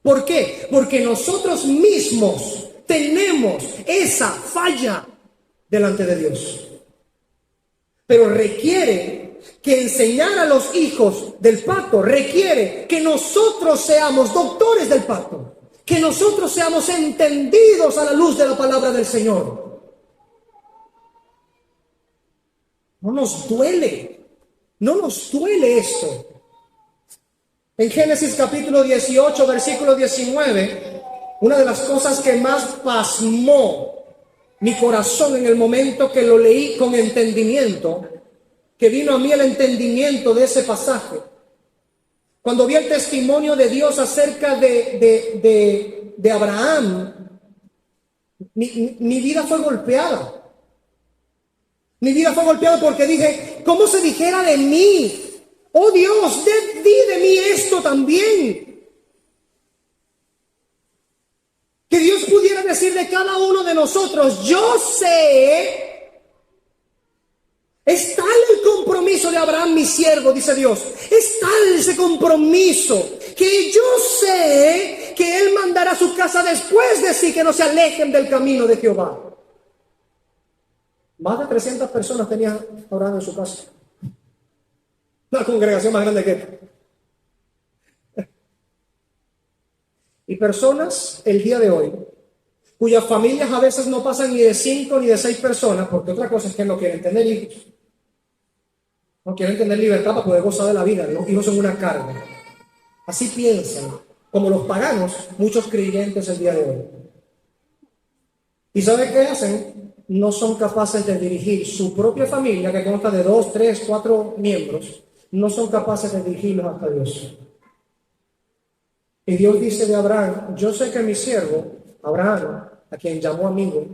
¿Por qué? Porque nosotros mismos tenemos esa falla delante de Dios. Pero requiere que enseñar a los hijos del pacto, requiere que nosotros seamos doctores del pacto, que nosotros seamos entendidos a la luz de la palabra del Señor. No nos duele esto. En Génesis capítulo 18, versículo 19, una de las cosas que más pasmó mi corazón en el momento que lo leí con entendimiento, que vino a mí el entendimiento de ese pasaje, cuando vi el testimonio de Dios acerca de Abraham, mi vida fue golpeada. Mi vida fue golpeada porque dije, ¿cómo se dijera de mí? Oh Dios, di de mí esto también. Que Dios pudiera decir de cada uno de nosotros, yo sé, es tal el compromiso de Abraham, mi siervo, dice Dios, es tal ese compromiso, que yo sé que Él mandará a su casa después de sí, que no se alejen del camino de Jehová. Más de 300 personas tenía Abraham en su casa. Una congregación más grande que esta. Y personas el día de hoy, cuyas familias a veces no pasan ni de 5 ni de 6 personas, porque otra cosa es que no quieren tener hijos. No quieren tener libertad para poder gozar de la vida. Los hijos son una carga. Así piensan, como los paganos, muchos creyentes el día de hoy. ¿Y sabe qué hacen? No son capaces de dirigir su propia familia, que consta de 2, 3, 4 miembros, no son capaces de dirigirlos hasta Dios. Y Dios dice de Abraham, yo sé que mi siervo, Abraham, a quien llamó amigo,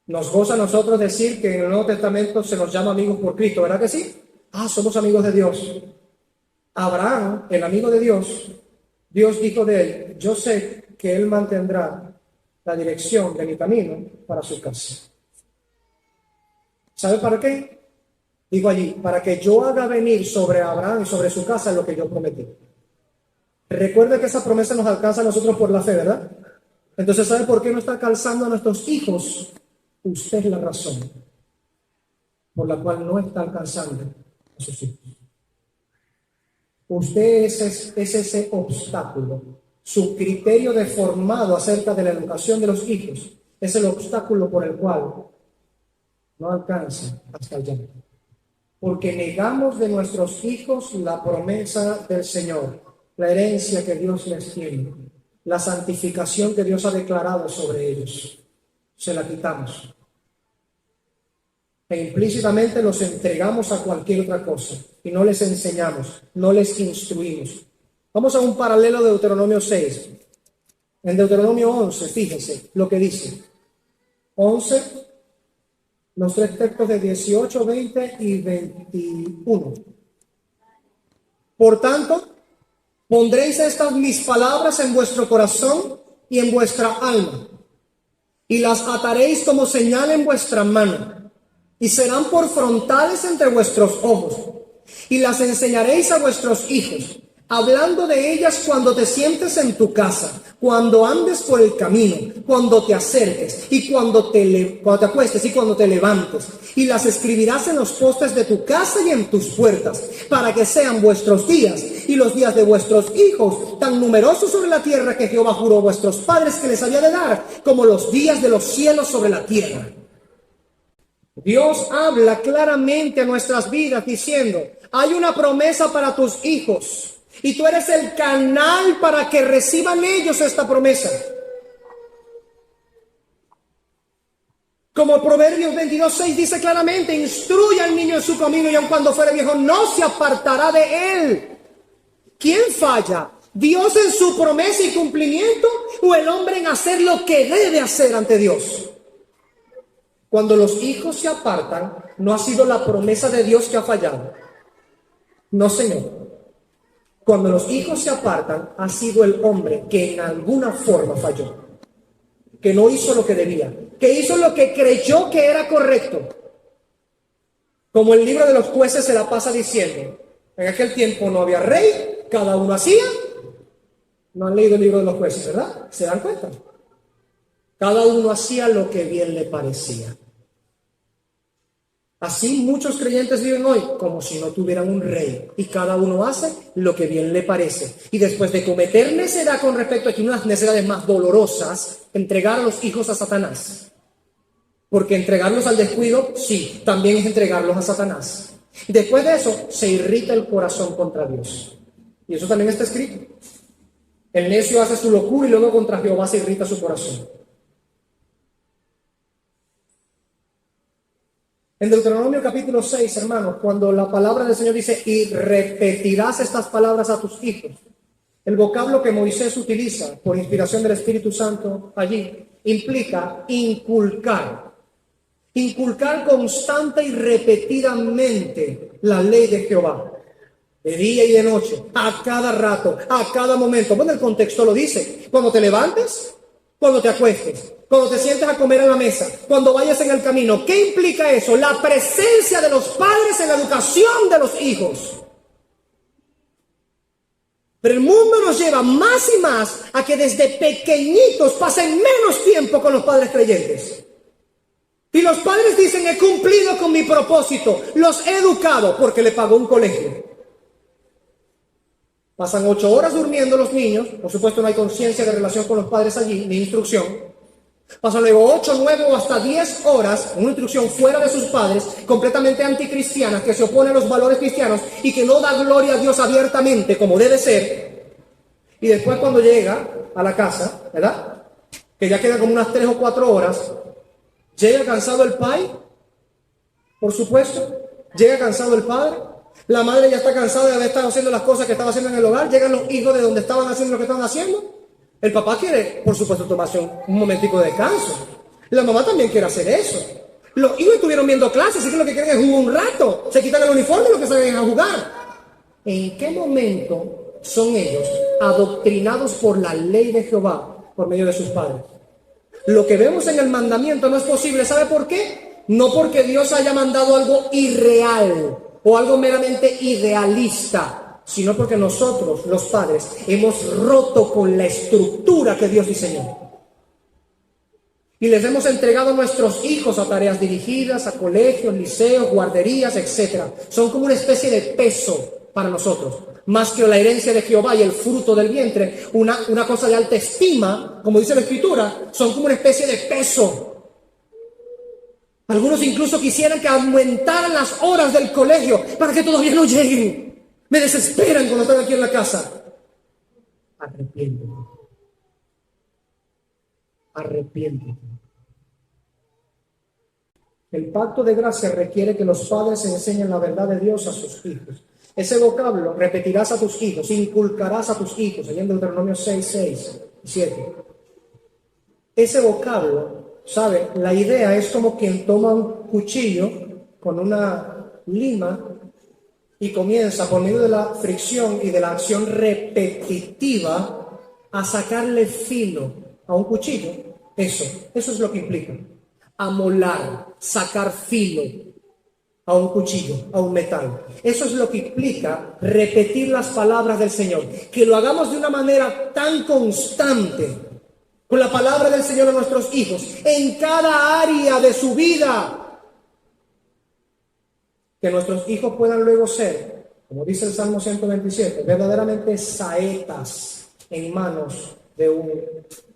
Nos goza a nosotros decir que en el Nuevo Testamento se nos llama amigos por Cristo, ¿verdad que sí? Somos amigos de Dios. Abraham, el amigo de Dios, Dios dijo de él, yo sé que él mantendrá la dirección de mi camino para su casa. ¿Sabe para qué? Digo allí, para que yo haga venir sobre Abraham y sobre su casa lo que yo prometí. Recuerde que esa promesa nos alcanza a nosotros por la fe, ¿verdad? Entonces, ¿sabe por qué no está calzando a nuestros hijos? Usted es la razón por la cual no está alcanzando a sus hijos. Usted es ese obstáculo. Su criterio deformado acerca de la educación de los hijos es el obstáculo por el cual no alcanza hasta allá. Porque negamos de nuestros hijos la promesa del Señor, la herencia que Dios les tiene, la santificación que Dios ha declarado sobre ellos. Se la quitamos. E implícitamente los entregamos a cualquier otra cosa y no les enseñamos, no les instruimos. Vamos a un paralelo de Deuteronomio 6. En Deuteronomio 11, fíjense lo que dice. 11, los tres textos de 18, 20 y 21. Por tanto, pondréis estas mis palabras en vuestro corazón y en vuestra alma, y las ataréis como señal en vuestra mano, y serán por frontales entre vuestros ojos, y las enseñaréis a vuestros hijos, hablando de ellas cuando te sientes en tu casa, cuando andes por el camino, cuando te acerques, y cuando te acuestes y cuando te levantes, y las escribirás en los postes de tu casa y en tus puertas, para que sean vuestros días y los días de vuestros hijos tan numerosos sobre la tierra que Jehová juró a vuestros padres que les había de dar, como los días de los cielos sobre la tierra. Dios habla claramente a nuestras vidas diciendo, hay una promesa para tus hijos y tú eres el canal para que reciban ellos esta promesa. Como Proverbios 22:6 dice claramente, instruye al niño en su camino y aun cuando fuere viejo no se apartará de él. ¿Quién falla? ¿Dios en su promesa y cumplimiento o el hombre en hacer lo que debe hacer ante Dios? Cuando los hijos se apartan, no ha sido la promesa de Dios que ha fallado. No, Señor. Cuando los hijos se apartan, ha sido el hombre que en alguna forma falló. Que no hizo lo que debía. Que hizo lo que creyó que era correcto. Como el libro de los jueces se la pasa diciendo, en aquel tiempo no había rey, cada uno hacía. No han leído el libro de los jueces, ¿verdad? ¿Se dan cuenta? Cada uno hacía lo que bien le parecía. Así muchos creyentes viven hoy como si no tuvieran un rey y cada uno hace lo que bien le parece. Y después de cometer necedad con respecto a unas necedades más dolorosas, entregar a los hijos a Satanás. Porque entregarlos al descuido, sí, también es entregarlos a Satanás. Después de eso, se irrita el corazón contra Dios. Y eso también está escrito. El necio hace su locura y luego contra Jehová se irrita su corazón. En Deuteronomio capítulo 6, hermanos, cuando la palabra del Señor dice, y repetirás estas palabras a tus hijos, el vocablo que Moisés utiliza por inspiración del Espíritu Santo allí implica inculcar. Inculcar constante y repetidamente la ley de Jehová. De día y de noche, a cada rato, a cada momento. Bueno, el contexto lo dice. Cuando te levantes, cuando te acuestes, cuando te sientes a comer en la mesa, cuando vayas en el camino. ¿Qué implica eso? La presencia de los padres en la educación de los hijos. Pero el mundo nos lleva más y más a que desde pequeñitos pasen menos tiempo con los padres creyentes. Y los padres dicen, he cumplido con mi propósito, los he educado porque le pagó un colegio. Pasan 8 horas durmiendo los niños, por supuesto no hay conciencia de relación con los padres allí, ni instrucción. Pasan luego 8, 9 o hasta 10 horas, una instrucción fuera de sus padres, completamente anticristiana, que se opone a los valores cristianos y que no da gloria a Dios abiertamente como debe ser. Y después cuando llega a la casa, ¿verdad? Que ya quedan como unas 3 o 4 horas, llega cansado el padre, por supuesto, llega cansado el padre. La madre ya está cansada de haber estado haciendo las cosas que estaba haciendo en el hogar. Llegan los hijos de donde estaban haciendo lo que estaban haciendo. El papá quiere, por supuesto, tomarse un momentico de descanso. La mamá también quiere hacer eso. Los hijos estuvieron viendo clases, así que lo que quieren es jugar un rato. Se quitan el uniforme y lo que saben es a jugar. ¿En qué momento son ellos adoctrinados por la ley de Jehová por medio de sus padres? Lo que vemos en el mandamiento no es posible. ¿Sabe por qué? No porque Dios haya mandado algo irreal o algo meramente idealista, sino porque nosotros, los padres, hemos roto con la estructura que Dios diseñó. Y les hemos entregado a nuestros hijos a tareas dirigidas, a colegios, liceos, guarderías, etc. Son como una especie de peso para nosotros. Más que la herencia de Jehová y el fruto del vientre, una cosa de alta estima, como dice la Escritura, son como una especie de peso. Algunos incluso quisieran que aumentaran las horas del colegio para que todavía no lleguen. Me desesperan cuando están aquí en la casa. Arrepiéntete. Arrepiéntete. El pacto de gracia requiere que los padres enseñen la verdad de Dios a sus hijos. Ese vocablo repetirás a tus hijos, inculcarás a tus hijos, allá en Deuteronomio 6, 6 y 7. Ese vocablo, ¿sabe? La idea es como quien toma un cuchillo con una lima y comienza por medio de la fricción y de la acción repetitiva a sacarle filo a un cuchillo. Eso es lo que implica. Amolar, sacar filo a un cuchillo, a un metal. Eso es lo que implica repetir las palabras del Señor. Que lo hagamos de una manera tan constante, con la palabra del Señor a nuestros hijos, en cada área de su vida. Que nuestros hijos puedan luego ser, como dice el Salmo 127, verdaderamente saetas en manos de un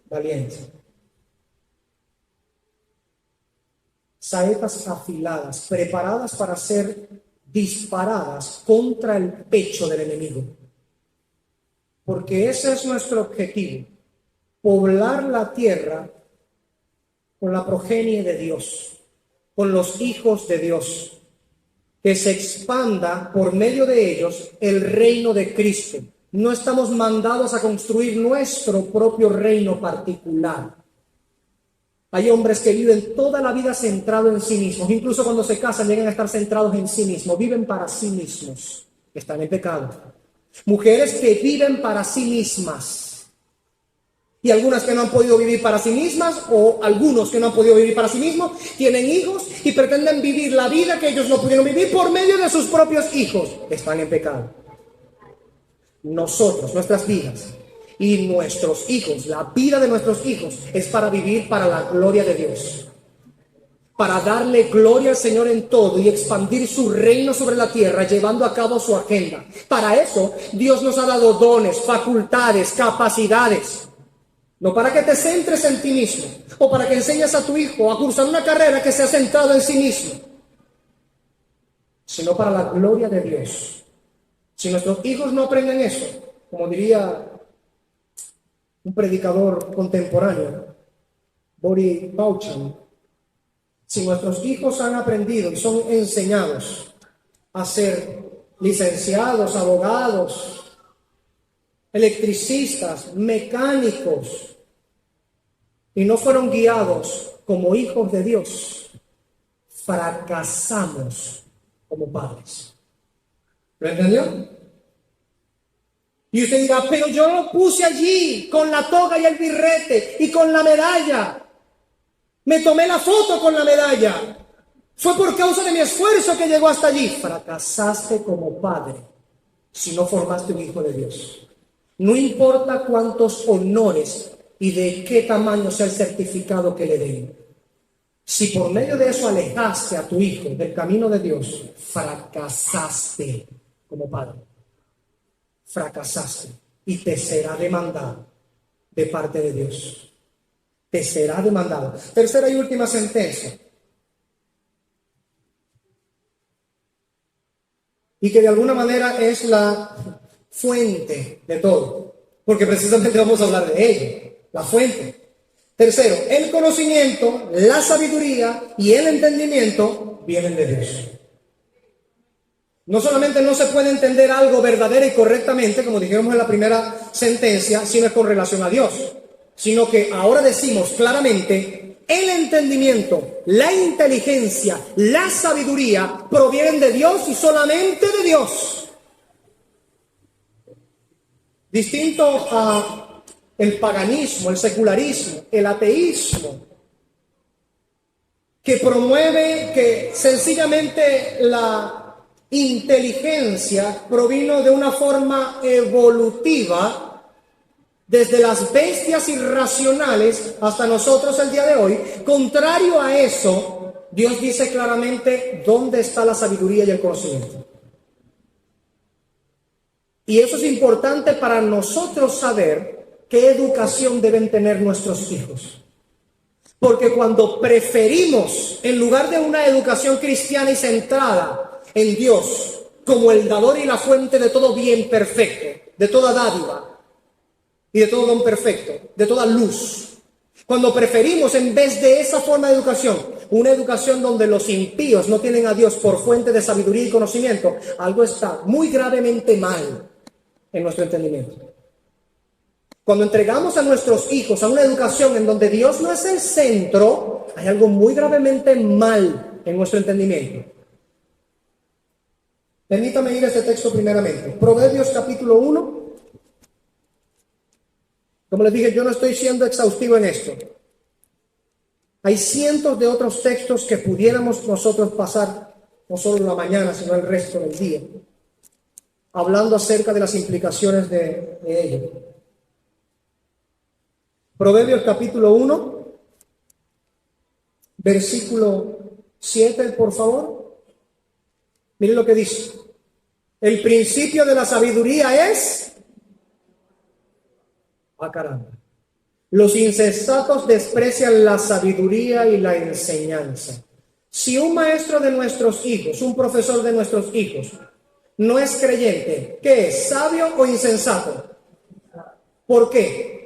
valiente. Saetas afiladas, preparadas para ser disparadas contra el pecho del enemigo. Porque ese es nuestro objetivo, poblar la tierra con la progenie de Dios, con los hijos de Dios, que se expanda por medio de ellos el reino de Cristo. No estamos mandados a construir nuestro propio reino particular. Hay hombres que viven toda la vida centrados en sí mismos. Incluso cuando se casan llegan a estar centrados en sí mismos. Viven para sí mismos. Están en pecado. Mujeres que viven para sí mismas. Y algunas que no han podido vivir para sí mismas, o algunos que no han podido vivir para sí mismos, tienen hijos y pretenden vivir la vida que ellos no pudieron vivir por medio de sus propios hijos. Están en pecado. Nosotros, nuestras vidas y nuestros hijos, la vida de nuestros hijos es para vivir para la gloria de Dios, para darle gloria al Señor en todo y expandir su reino sobre la tierra, llevando a cabo su agenda. Para eso Dios nos ha dado dones, facultades, capacidades, no para que te centres en ti mismo o para que enseñes a tu hijo a cursar una carrera que sea centrado en sí mismo, sino para la gloria de Dios. Si nuestros hijos no aprenden eso, como diría un predicador contemporáneo, Boris Bauchan, si nuestros hijos han aprendido y son enseñados a ser licenciados, abogados, electricistas, mecánicos, y no fueron guiados como hijos de Dios, fracasamos como padres. ¿Lo entendió? Y usted dirá, pero yo lo puse allí con la toga y el birrete y con la medalla. Me tomé la foto con la medalla. Fue por causa de mi esfuerzo que llegó hasta allí. Fracasaste como padre si no formaste un hijo de Dios. No importa cuántos honores y de qué tamaño sea el certificado que le den. Si por medio de eso alejaste a tu hijo del camino de Dios, fracasaste como padre. Fracasaste y te será demandado de parte de Dios. Te será demandado. Tercera y última sentencia. Y que de alguna manera es la fuente de todo. Porque precisamente vamos a hablar de ello. La fuente. Tercero, el conocimiento, la sabiduría y el entendimiento vienen de Dios. No solamente no se puede entender algo verdadero y correctamente, como dijimos en la primera sentencia, sino es con relación a Dios. Sino que ahora decimos claramente el entendimiento, la inteligencia, la sabiduría provienen de Dios y solamente de Dios. Distinto a el paganismo, el secularismo, el ateísmo, que promueve que sencillamente la inteligencia provino de una forma evolutiva desde las bestias irracionales hasta nosotros el día de hoy. Contrario a eso, Dios dice claramente dónde está la sabiduría y el conocimiento. Y eso es importante para nosotros saber qué educación deben tener nuestros hijos. Porque cuando preferimos, en lugar de una educación cristiana y centrada en Dios, como el dador y la fuente de todo bien perfecto, de toda dádiva y de todo don perfecto, de toda luz, cuando preferimos, en vez de esa forma de educación, una educación donde los impíos no tienen a Dios por fuente de sabiduría y conocimiento, algo está muy gravemente mal en nuestro entendimiento. Cuando entregamos a nuestros hijos a una educación en donde Dios no es el centro, hay algo muy gravemente mal en nuestro entendimiento. Permítame ir a este texto primeramente. Proverbios capítulo 1. Como les dije, yo no estoy siendo exhaustivo en esto. Hay cientos de otros textos que pudiéramos nosotros pasar, no solo en la mañana, sino el resto del día, hablando acerca de las implicaciones de ello. Proverbios capítulo 1, versículo 7, por favor. Miren lo que dice. El principio de la sabiduría es... ¡Ah, caramba! Los insensatos desprecian la sabiduría y la enseñanza. Si un maestro de nuestros hijos, un profesor de nuestros hijos, no es creyente, ¿qué es? ¿Sabio o insensato? ¿Por qué?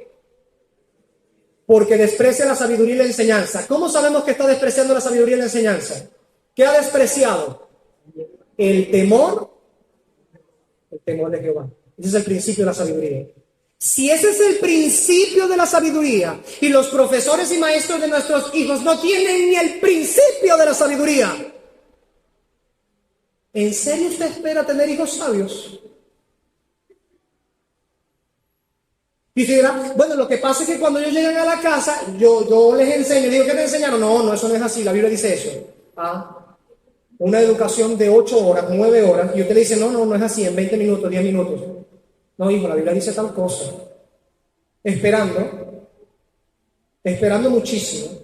Porque desprecia la sabiduría y la enseñanza. ¿Cómo sabemos que está despreciando la sabiduría y la enseñanza? ¿Qué ha despreciado? El temor de Jehová. Ese es el principio de la sabiduría. Si ese es el principio de la sabiduría y los profesores y maestros de nuestros hijos no tienen ni el principio de la sabiduría, ¿en serio usted espera tener hijos sabios? Y si dirá, bueno, lo que pasa es que cuando ellos llegan a la casa, yo les enseño, digo, ¿qué te enseñaron? No, eso no es así, la Biblia dice eso. Una educación de 8 horas, 9 horas, y usted le dice, no es así, en 20 minutos, 10 minutos. No, hijo, la Biblia dice tal cosa. Esperando muchísimo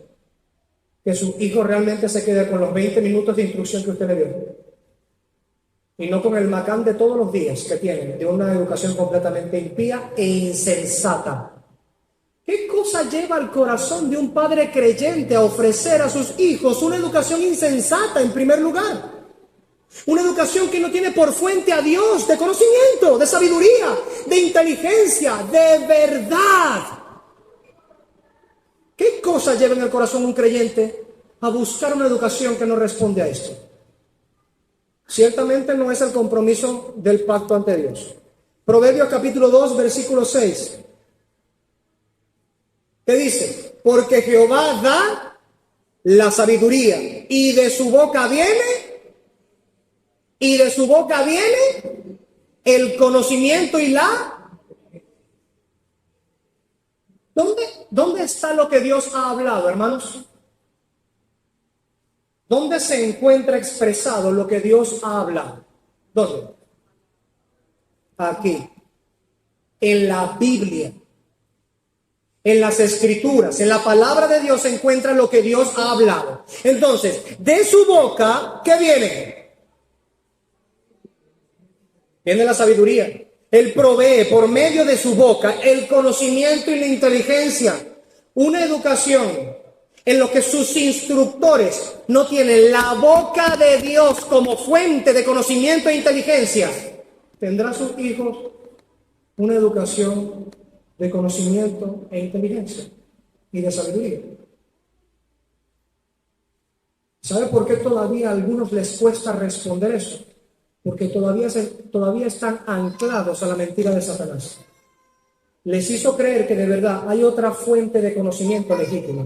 que su hijo realmente se quede con los 20 minutos de instrucción que usted le dio. Y no con el macán de todos los días que tienen, de una educación completamente impía e insensata. ¿Qué cosa lleva al corazón de un padre creyente a ofrecer a sus hijos una educación insensata en primer lugar? Una educación que no tiene por fuente a Dios, de conocimiento, de sabiduría, de inteligencia, de verdad. ¿Qué cosa lleva en el corazón un creyente a buscar una educación que no responde a esto? Ciertamente no es el compromiso del pacto ante Dios. Proverbios capítulo 2, versículo 6. ¿Qué dice? Porque Jehová da la sabiduría y de su boca viene el conocimiento y la... ¿Dónde está lo que Dios ha hablado, hermanos? ¿Dónde se encuentra expresado lo que Dios ha hablado? ¿Dónde? Aquí. En la Biblia. En las Escrituras, en la palabra de Dios se encuentra lo que Dios ha hablado. Entonces, de su boca, ¿qué viene? Viene la sabiduría. Él provee por medio de su boca el conocimiento y la inteligencia. Una educación en lo que sus instructores no tienen la boca de Dios como fuente de conocimiento e inteligencia. ¿Tendrá sus hijos una educación de conocimiento e inteligencia y de sabiduría? ¿Sabe por qué todavía a algunos les cuesta responder eso? Porque todavía están anclados a la mentira de Satanás. Les hizo creer que de verdad hay otra fuente de conocimiento legítima.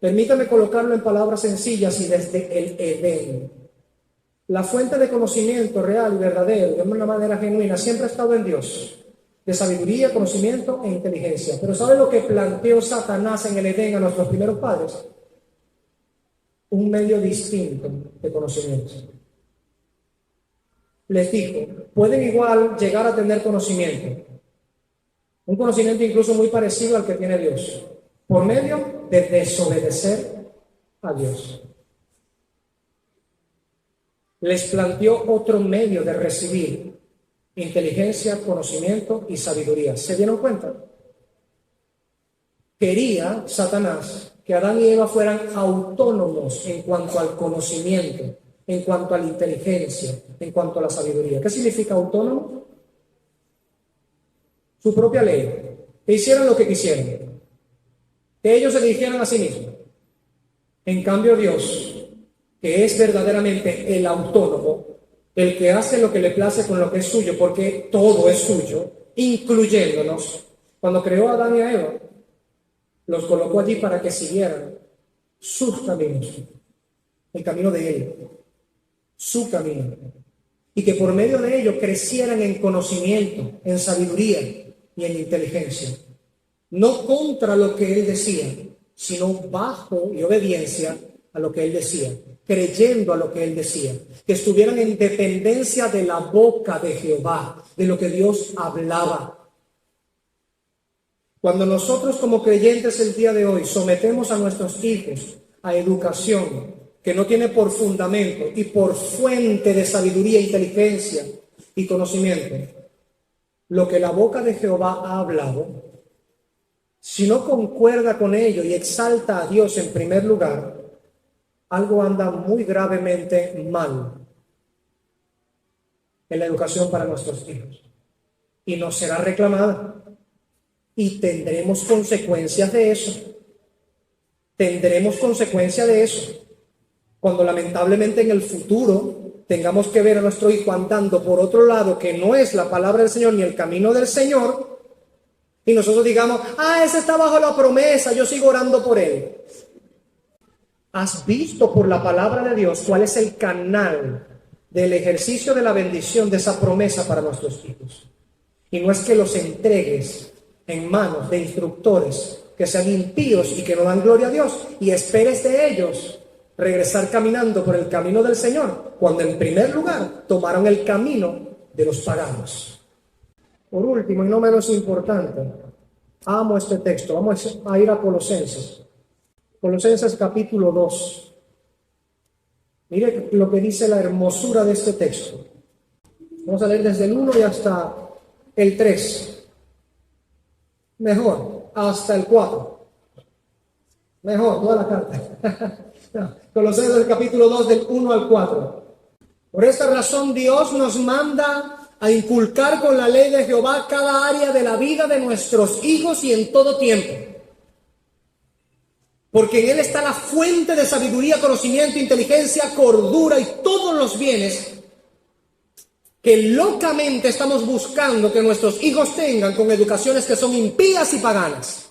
Permítame colocarlo en palabras sencillas y desde el Edén. La fuente de conocimiento real y verdadero, de una manera genuina, siempre ha estado en Dios. De sabiduría, conocimiento e inteligencia. Pero ¿sabe lo que planteó Satanás en el Edén a nuestros primeros padres? Un medio distinto de conocimiento. Les dijo, pueden igual llegar a tener conocimiento. Un conocimiento incluso muy parecido al que tiene Dios. Por medio de desobedecer a Dios. Les planteó otro medio de recibir inteligencia, conocimiento y sabiduría. ¿Se dieron cuenta? Quería Satanás que Adán y Eva fueran autónomos en cuanto al conocimiento, en cuanto a la inteligencia, en cuanto a la sabiduría. ¿Qué significa autónomo? Su propia ley. Que hicieran lo que quisieran. Que ellos se dirigieran a sí mismos. En cambio, Dios, que es verdaderamente el autónomo, el que hace lo que le place con lo que es suyo, porque todo es suyo, incluyéndonos, cuando creó a Adán y a Eva, los colocó allí para que siguieran sus caminos, el camino de Él, su camino, y que por medio de ello crecieran en conocimiento, en sabiduría y en inteligencia, no contra lo que Él decía, sino bajo y obediencia a lo que Él decía, creyendo a lo que Él decía, que estuvieran en dependencia de la boca de Jehová, de lo que Dios hablaba. Cuando nosotros como creyentes el día de hoy sometemos a nuestros hijos a educación que no tiene por fundamento y por fuente de sabiduría, inteligencia y conocimiento lo que la boca de Jehová ha hablado, si no concuerda con ello y exalta a Dios en primer lugar, algo anda muy gravemente mal en la educación para nuestros hijos. Y nos será reclamada. Y tendremos consecuencias de eso. Tendremos consecuencias de eso. Cuando lamentablemente en el futuro tengamos que ver a nuestro hijo andando por otro lado que no es la palabra del Señor ni el camino del Señor, y nosotros digamos, ese está bajo la promesa, yo sigo orando por él. ¿Has visto por la palabra de Dios cuál es el canal del ejercicio de la bendición de esa promesa para nuestros hijos? Y no es que los entregues en manos de instructores que sean impíos y que no dan gloria a Dios y esperes de ellos regresar caminando por el camino del Señor, cuando en primer lugar tomaron el camino de los paganos. Por último y no menos importante, amo este texto. Vamos a ir a Colosenses. Colosenses capítulo 2. Mire lo que dice la hermosura de este texto. Vamos a leer desde el 1 y hasta el 3. Mejor, hasta el 4. Mejor, toda la carta. No, Colosenses capítulo 2 del 1 al 4. Por esta razón Dios nos manda a inculcar con la ley de Jehová cada área de la vida de nuestros hijos y en todo tiempo. Porque en Él está la fuente de sabiduría, conocimiento, inteligencia, cordura y todos los bienes que locamente estamos buscando que nuestros hijos tengan con educaciones que son impías y paganas.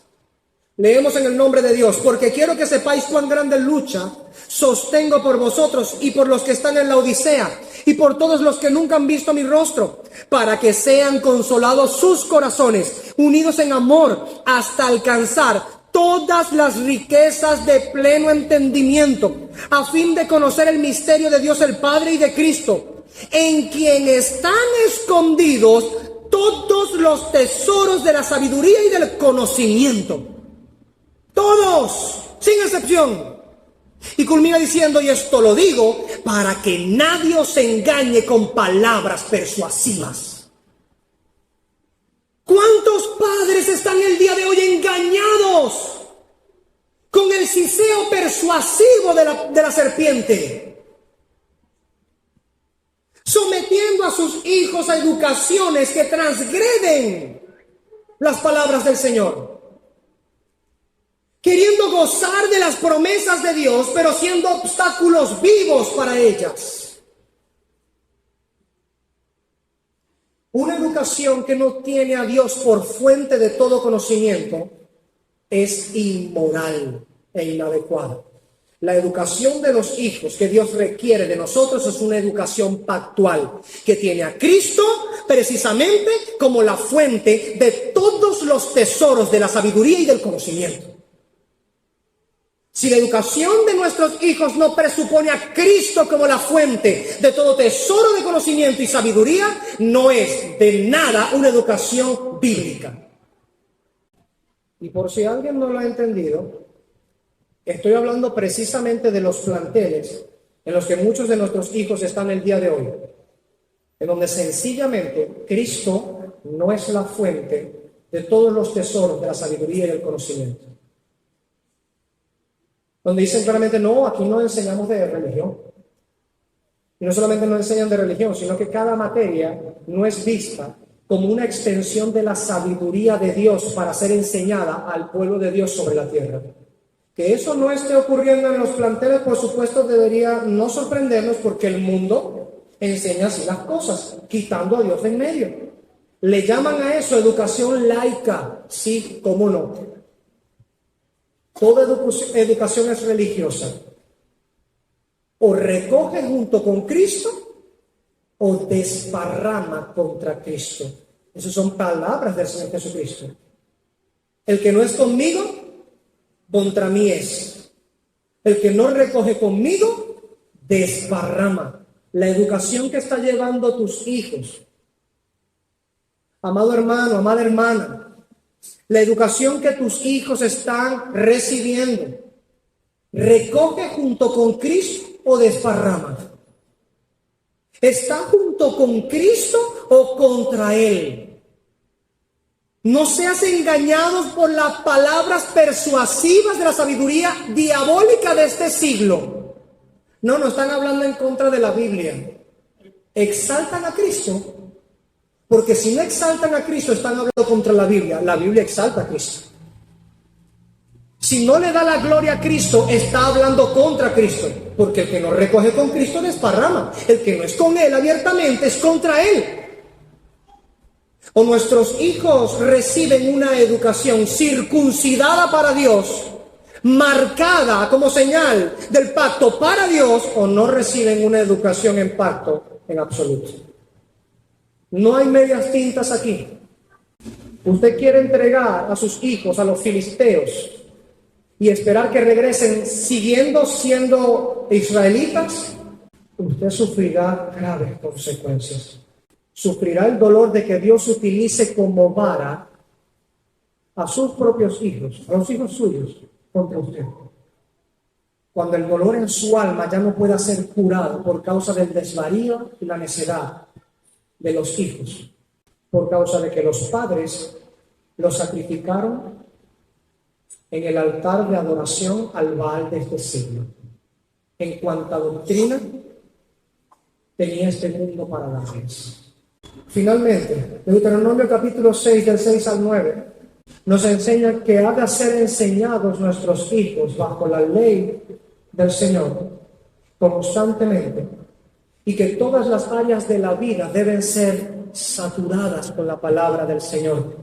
Leemos en el nombre de Dios, porque quiero que sepáis cuán grande lucha sostengo por vosotros y por los que están en la Odisea y por todos los que nunca han visto mi rostro, para que sean consolados sus corazones, unidos en amor hasta alcanzar todas las riquezas de pleno entendimiento, a fin de conocer el misterio de Dios el Padre y de Cristo, en quien están escondidos todos los tesoros de la sabiduría y del conocimiento. Todos, sin excepción. Y culmina diciendo, y esto lo digo para que nadie os engañe con palabras persuasivas. ¿Cuántos padres están el día de hoy engañados con el siseo persuasivo de la serpiente? Sometiendo a sus hijos a educaciones que transgreden las palabras del Señor. Queriendo gozar de las promesas de Dios, pero siendo obstáculos vivos para ellas. Una educación que no tiene a Dios por fuente de todo conocimiento es inmoral. e inadecuada. La educación de los hijos que Dios requiere de nosotros es una educación pactual, que tiene a Cristo precisamente como la fuente de todos los tesoros de la sabiduría y del conocimiento. Si la educación de nuestros hijos no presupone a Cristo como la fuente de todo tesoro de conocimiento y sabiduría, no es de nada una educación bíblica. Y por si alguien no lo ha entendido, estoy hablando precisamente de los planteles en los que muchos de nuestros hijos están el día de hoy, en donde sencillamente Cristo no es la fuente de todos los tesoros de la sabiduría y del conocimiento. Donde dicen claramente, no, aquí no enseñamos de religión. Y no solamente nos enseñan de religión, sino que cada materia no es vista como una extensión de la sabiduría de Dios para ser enseñada al pueblo de Dios sobre la tierra. Que eso no esté ocurriendo en los planteles, por supuesto, debería no sorprendernos, porque el mundo enseña así las cosas, quitando a Dios de en medio. Le llaman a eso educación laica. Sí, cómo no. Toda educación es religiosa. O recoge junto con Cristo o desparrama contra Cristo. Esas son palabras del Señor Jesucristo. El que no es conmigo, contra mí es. El que no recoge conmigo, desparrama. La educación que está llevando tus hijos, amado hermano, amada hermana, la educación que tus hijos están recibiendo, ¿recoge junto con Cristo o desparrama? ¿Está junto con Cristo o contra Él? No seas engañados por las palabras persuasivas de la sabiduría diabólica de este siglo. No están hablando en contra de la Biblia. Exaltan a Cristo. Porque si no exaltan a Cristo, están hablando contra la Biblia. La Biblia exalta a Cristo. Si no le da la gloria a Cristo, está hablando contra Cristo. Porque el que no recoge con Cristo desparrama. El que no es con Él abiertamente es contra Él. O nuestros hijos reciben una educación circuncidada para Dios, marcada como señal del pacto para Dios, o no reciben una educación en pacto en absoluto. No hay medias tintas aquí. Usted quiere entregar a sus hijos a los filisteos y esperar que regresen siguiendo siendo israelitas, usted sufrirá graves consecuencias. Sufrirá el dolor de que Dios utilice como vara a sus propios hijos, a los hijos suyos, contra usted. Cuando el dolor en su alma ya no pueda ser curado por causa del desvarío y la necedad de los hijos, por causa de que los padres los sacrificaron en el altar de adoración al Baal de este siglo. En cuanta doctrina tenía este mundo para darles. Finalmente, Deuteronomio capítulo 6, del 6 al 9, nos enseña que ha de ser enseñados nuestros hijos bajo la ley del Señor constantemente, y que todas las áreas de la vida deben ser saturadas con la palabra del Señor.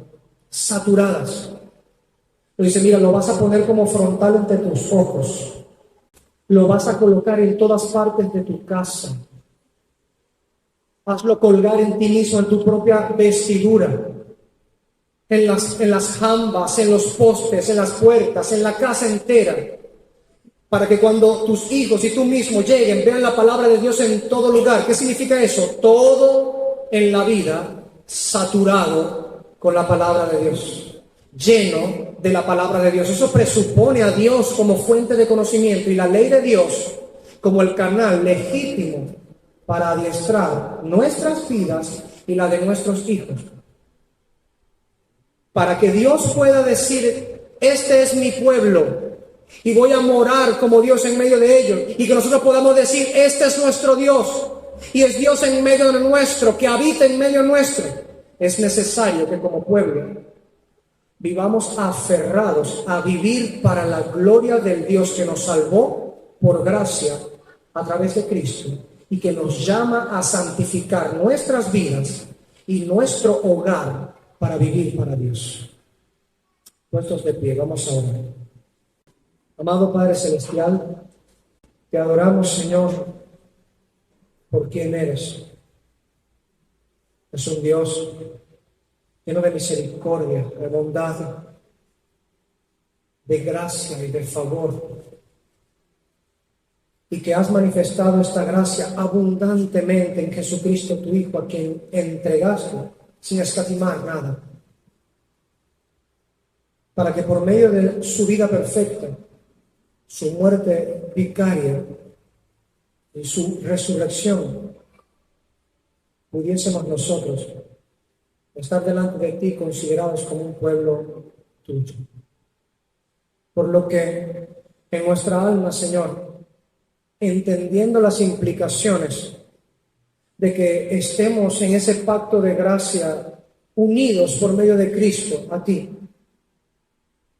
Saturadas. Lo dice, mira, lo vas a poner como frontal entre tus ojos. Lo vas a colocar en todas partes de tu casa. Hazlo colgar en ti mismo, en tu propia vestidura. En las jambas, en los postes, en las puertas, en la casa entera. Para que cuando tus hijos y tú mismo lleguen, vean la palabra de Dios en todo lugar. ¿Qué significa eso? Todo en la vida saturado con la palabra de Dios, lleno de la palabra de Dios. Eso presupone a Dios como fuente de conocimiento y la ley de Dios como el canal legítimo para adiestrar nuestras vidas y la de nuestros hijos. Para que Dios pueda decir, este es mi pueblo y voy a morar como Dios en medio de ellos, y que nosotros podamos decir, este es nuestro Dios y es Dios en medio de nuestro, que habita en medio nuestro. Es necesario que como pueblo vivamos aferrados a vivir para la gloria del Dios que nos salvó por gracia a través de Cristo y que nos llama a santificar nuestras vidas y nuestro hogar para vivir para Dios. Puestos de pie, vamos a orar. Amado Padre Celestial, te adoramos, Señor, por quien eres. Es un Dios lleno de misericordia, de bondad, de gracia y de favor, y que has manifestado esta gracia abundantemente en Jesucristo, tu Hijo, a quien entregaste sin escatimar nada, para que por medio de su vida perfecta, su muerte vicaria y su resurrección, pudiésemos nosotros estar delante de ti considerados como un pueblo tuyo. Por lo que en nuestra alma, Señor, entendiendo las implicaciones de que estemos en ese pacto de gracia unidos por medio de Cristo a ti,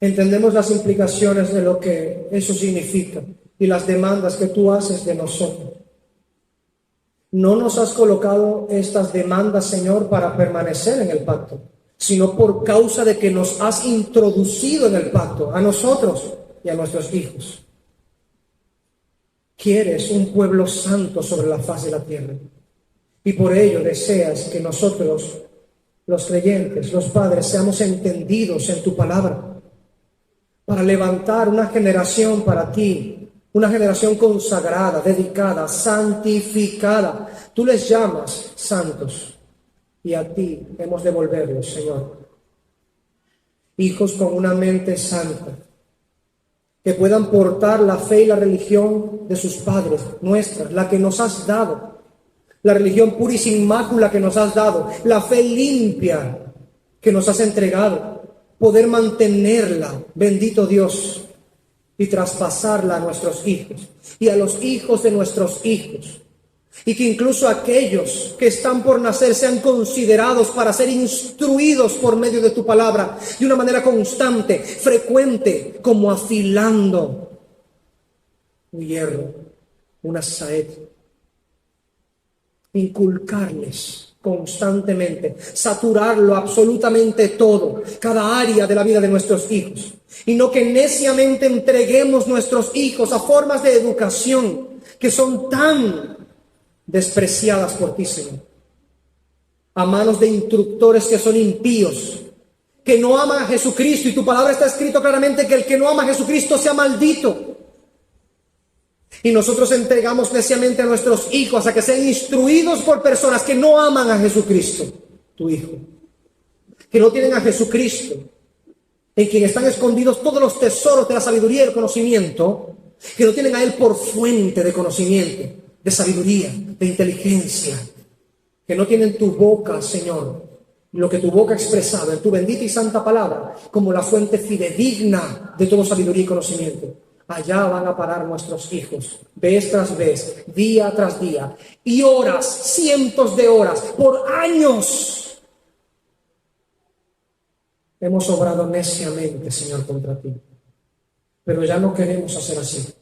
entendemos las implicaciones de lo que eso significa y las demandas que tú haces de nosotros. No nos has colocado estas demandas, Señor, para permanecer en el pacto, sino por causa de que nos has introducido en el pacto, a nosotros y a nuestros hijos. Quieres un pueblo santo sobre la faz de la tierra, y por ello deseas que nosotros, los creyentes, los padres, seamos entendidos en tu palabra, para levantar una generación para ti, una generación consagrada, dedicada, santificada. Tú les llamas santos, y a ti hemos de volverlos, Señor. Hijos con una mente santa, que puedan portar la fe y la religión de sus padres, nuestra, la que nos has dado, la religión pura y sin mácula que nos has dado, la fe limpia que nos has entregado, poder mantenerla, bendito Dios, y traspasarla a nuestros hijos y a los hijos de nuestros hijos, y que incluso aquellos que están por nacer sean considerados para ser instruidos por medio de tu palabra de una manera constante, frecuente, como afilando un hierro, una saeta. Inculcarles constantemente, saturarlo absolutamente todo, cada área de la vida de nuestros hijos, y no que neciamente entreguemos nuestros hijos a formas de educación que son tan despreciadas por ti, Señor, a manos de instructores que son impíos, que no aman a Jesucristo, y tu palabra está escrito claramente que el que no ama a Jesucristo sea maldito. Y nosotros entregamos neciamente a nuestros hijos a que sean instruidos por personas que no aman a Jesucristo, tu Hijo, que no tienen a Jesucristo, en quien están escondidos todos los tesoros de la sabiduría y el conocimiento, que no tienen a Él por fuente de conocimiento, de sabiduría, de inteligencia, que no tienen tu boca, Señor, lo que tu boca ha expresado en tu bendita y santa palabra, como la fuente fidedigna de toda sabiduría y conocimiento. Allá van a parar nuestros hijos, vez tras vez, día tras día, y horas, cientos de horas, por años. Hemos obrado neciamente, Señor, contra ti. Pero ya no queremos hacer así.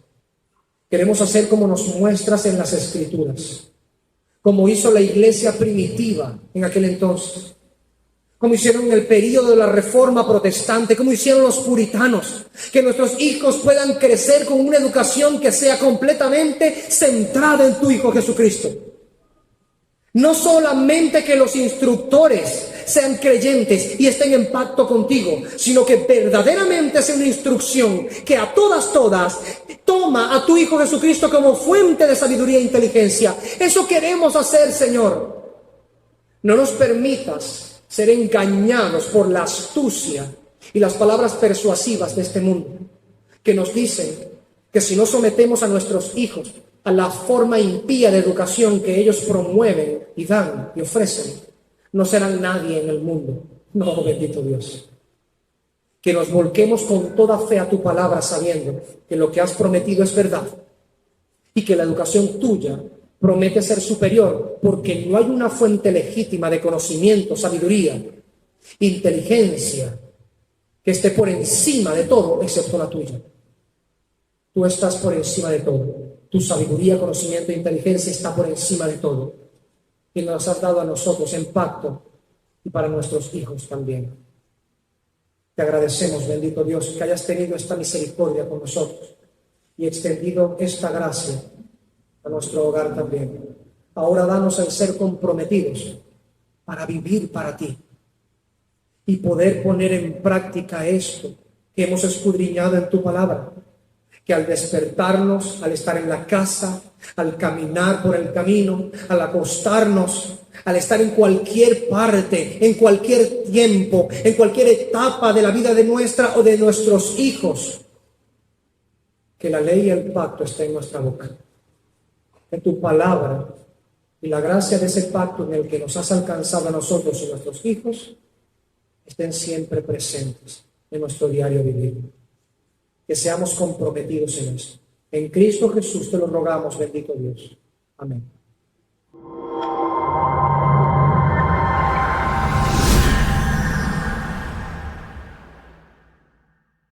Queremos hacer como nos muestras en las Escrituras, como hizo la iglesia primitiva en aquel entonces, como hicieron en el período de la Reforma Protestante, como hicieron los puritanos, que nuestros hijos puedan crecer con una educación que sea completamente centrada en tu Hijo Jesucristo. No solamente que los instructores sean creyentes y estén en pacto contigo, sino que verdaderamente sea una instrucción que a todas toma a tu Hijo Jesucristo como fuente de sabiduría e inteligencia. Eso queremos hacer, Señor. No nos permitas ser engañados por la astucia y las palabras persuasivas de este mundo, que nos dicen que si no sometemos a nuestros hijos a la forma impía de educación que ellos promueven y dan y ofrecen, no serán nadie en el mundo. No, bendito Dios. Que nos volquemos con toda fe a tu palabra, sabiendo que lo que has prometido es verdad y que la educación tuya promete ser superior, porque no hay una fuente legítima de conocimiento, sabiduría, inteligencia que esté por encima de todo, excepto la tuya. Tú estás por encima de todo. Tu sabiduría, conocimiento e inteligencia está por encima de todo. Y nos has dado a nosotros en pacto y para nuestros hijos también. Te agradecemos, bendito Dios, que hayas tenido esta misericordia con nosotros y extendido esta gracia a nuestro hogar también. Ahora danos el ser comprometidos para vivir para ti y poder poner en práctica esto que hemos escudriñado en tu palabra, que al despertarnos, al estar en la casa, al caminar por el camino, al acostarnos, al estar en cualquier parte, en cualquier tiempo, en cualquier etapa de la vida de nuestra o de nuestros hijos, que la ley y el pacto estén en nuestra boca, que tu palabra y la gracia de ese pacto en el que nos has alcanzado a nosotros y nuestros hijos estén siempre presentes en nuestro diario vivir. Que seamos comprometidos en eso. En Cristo Jesús te lo rogamos, bendito Dios. Amén.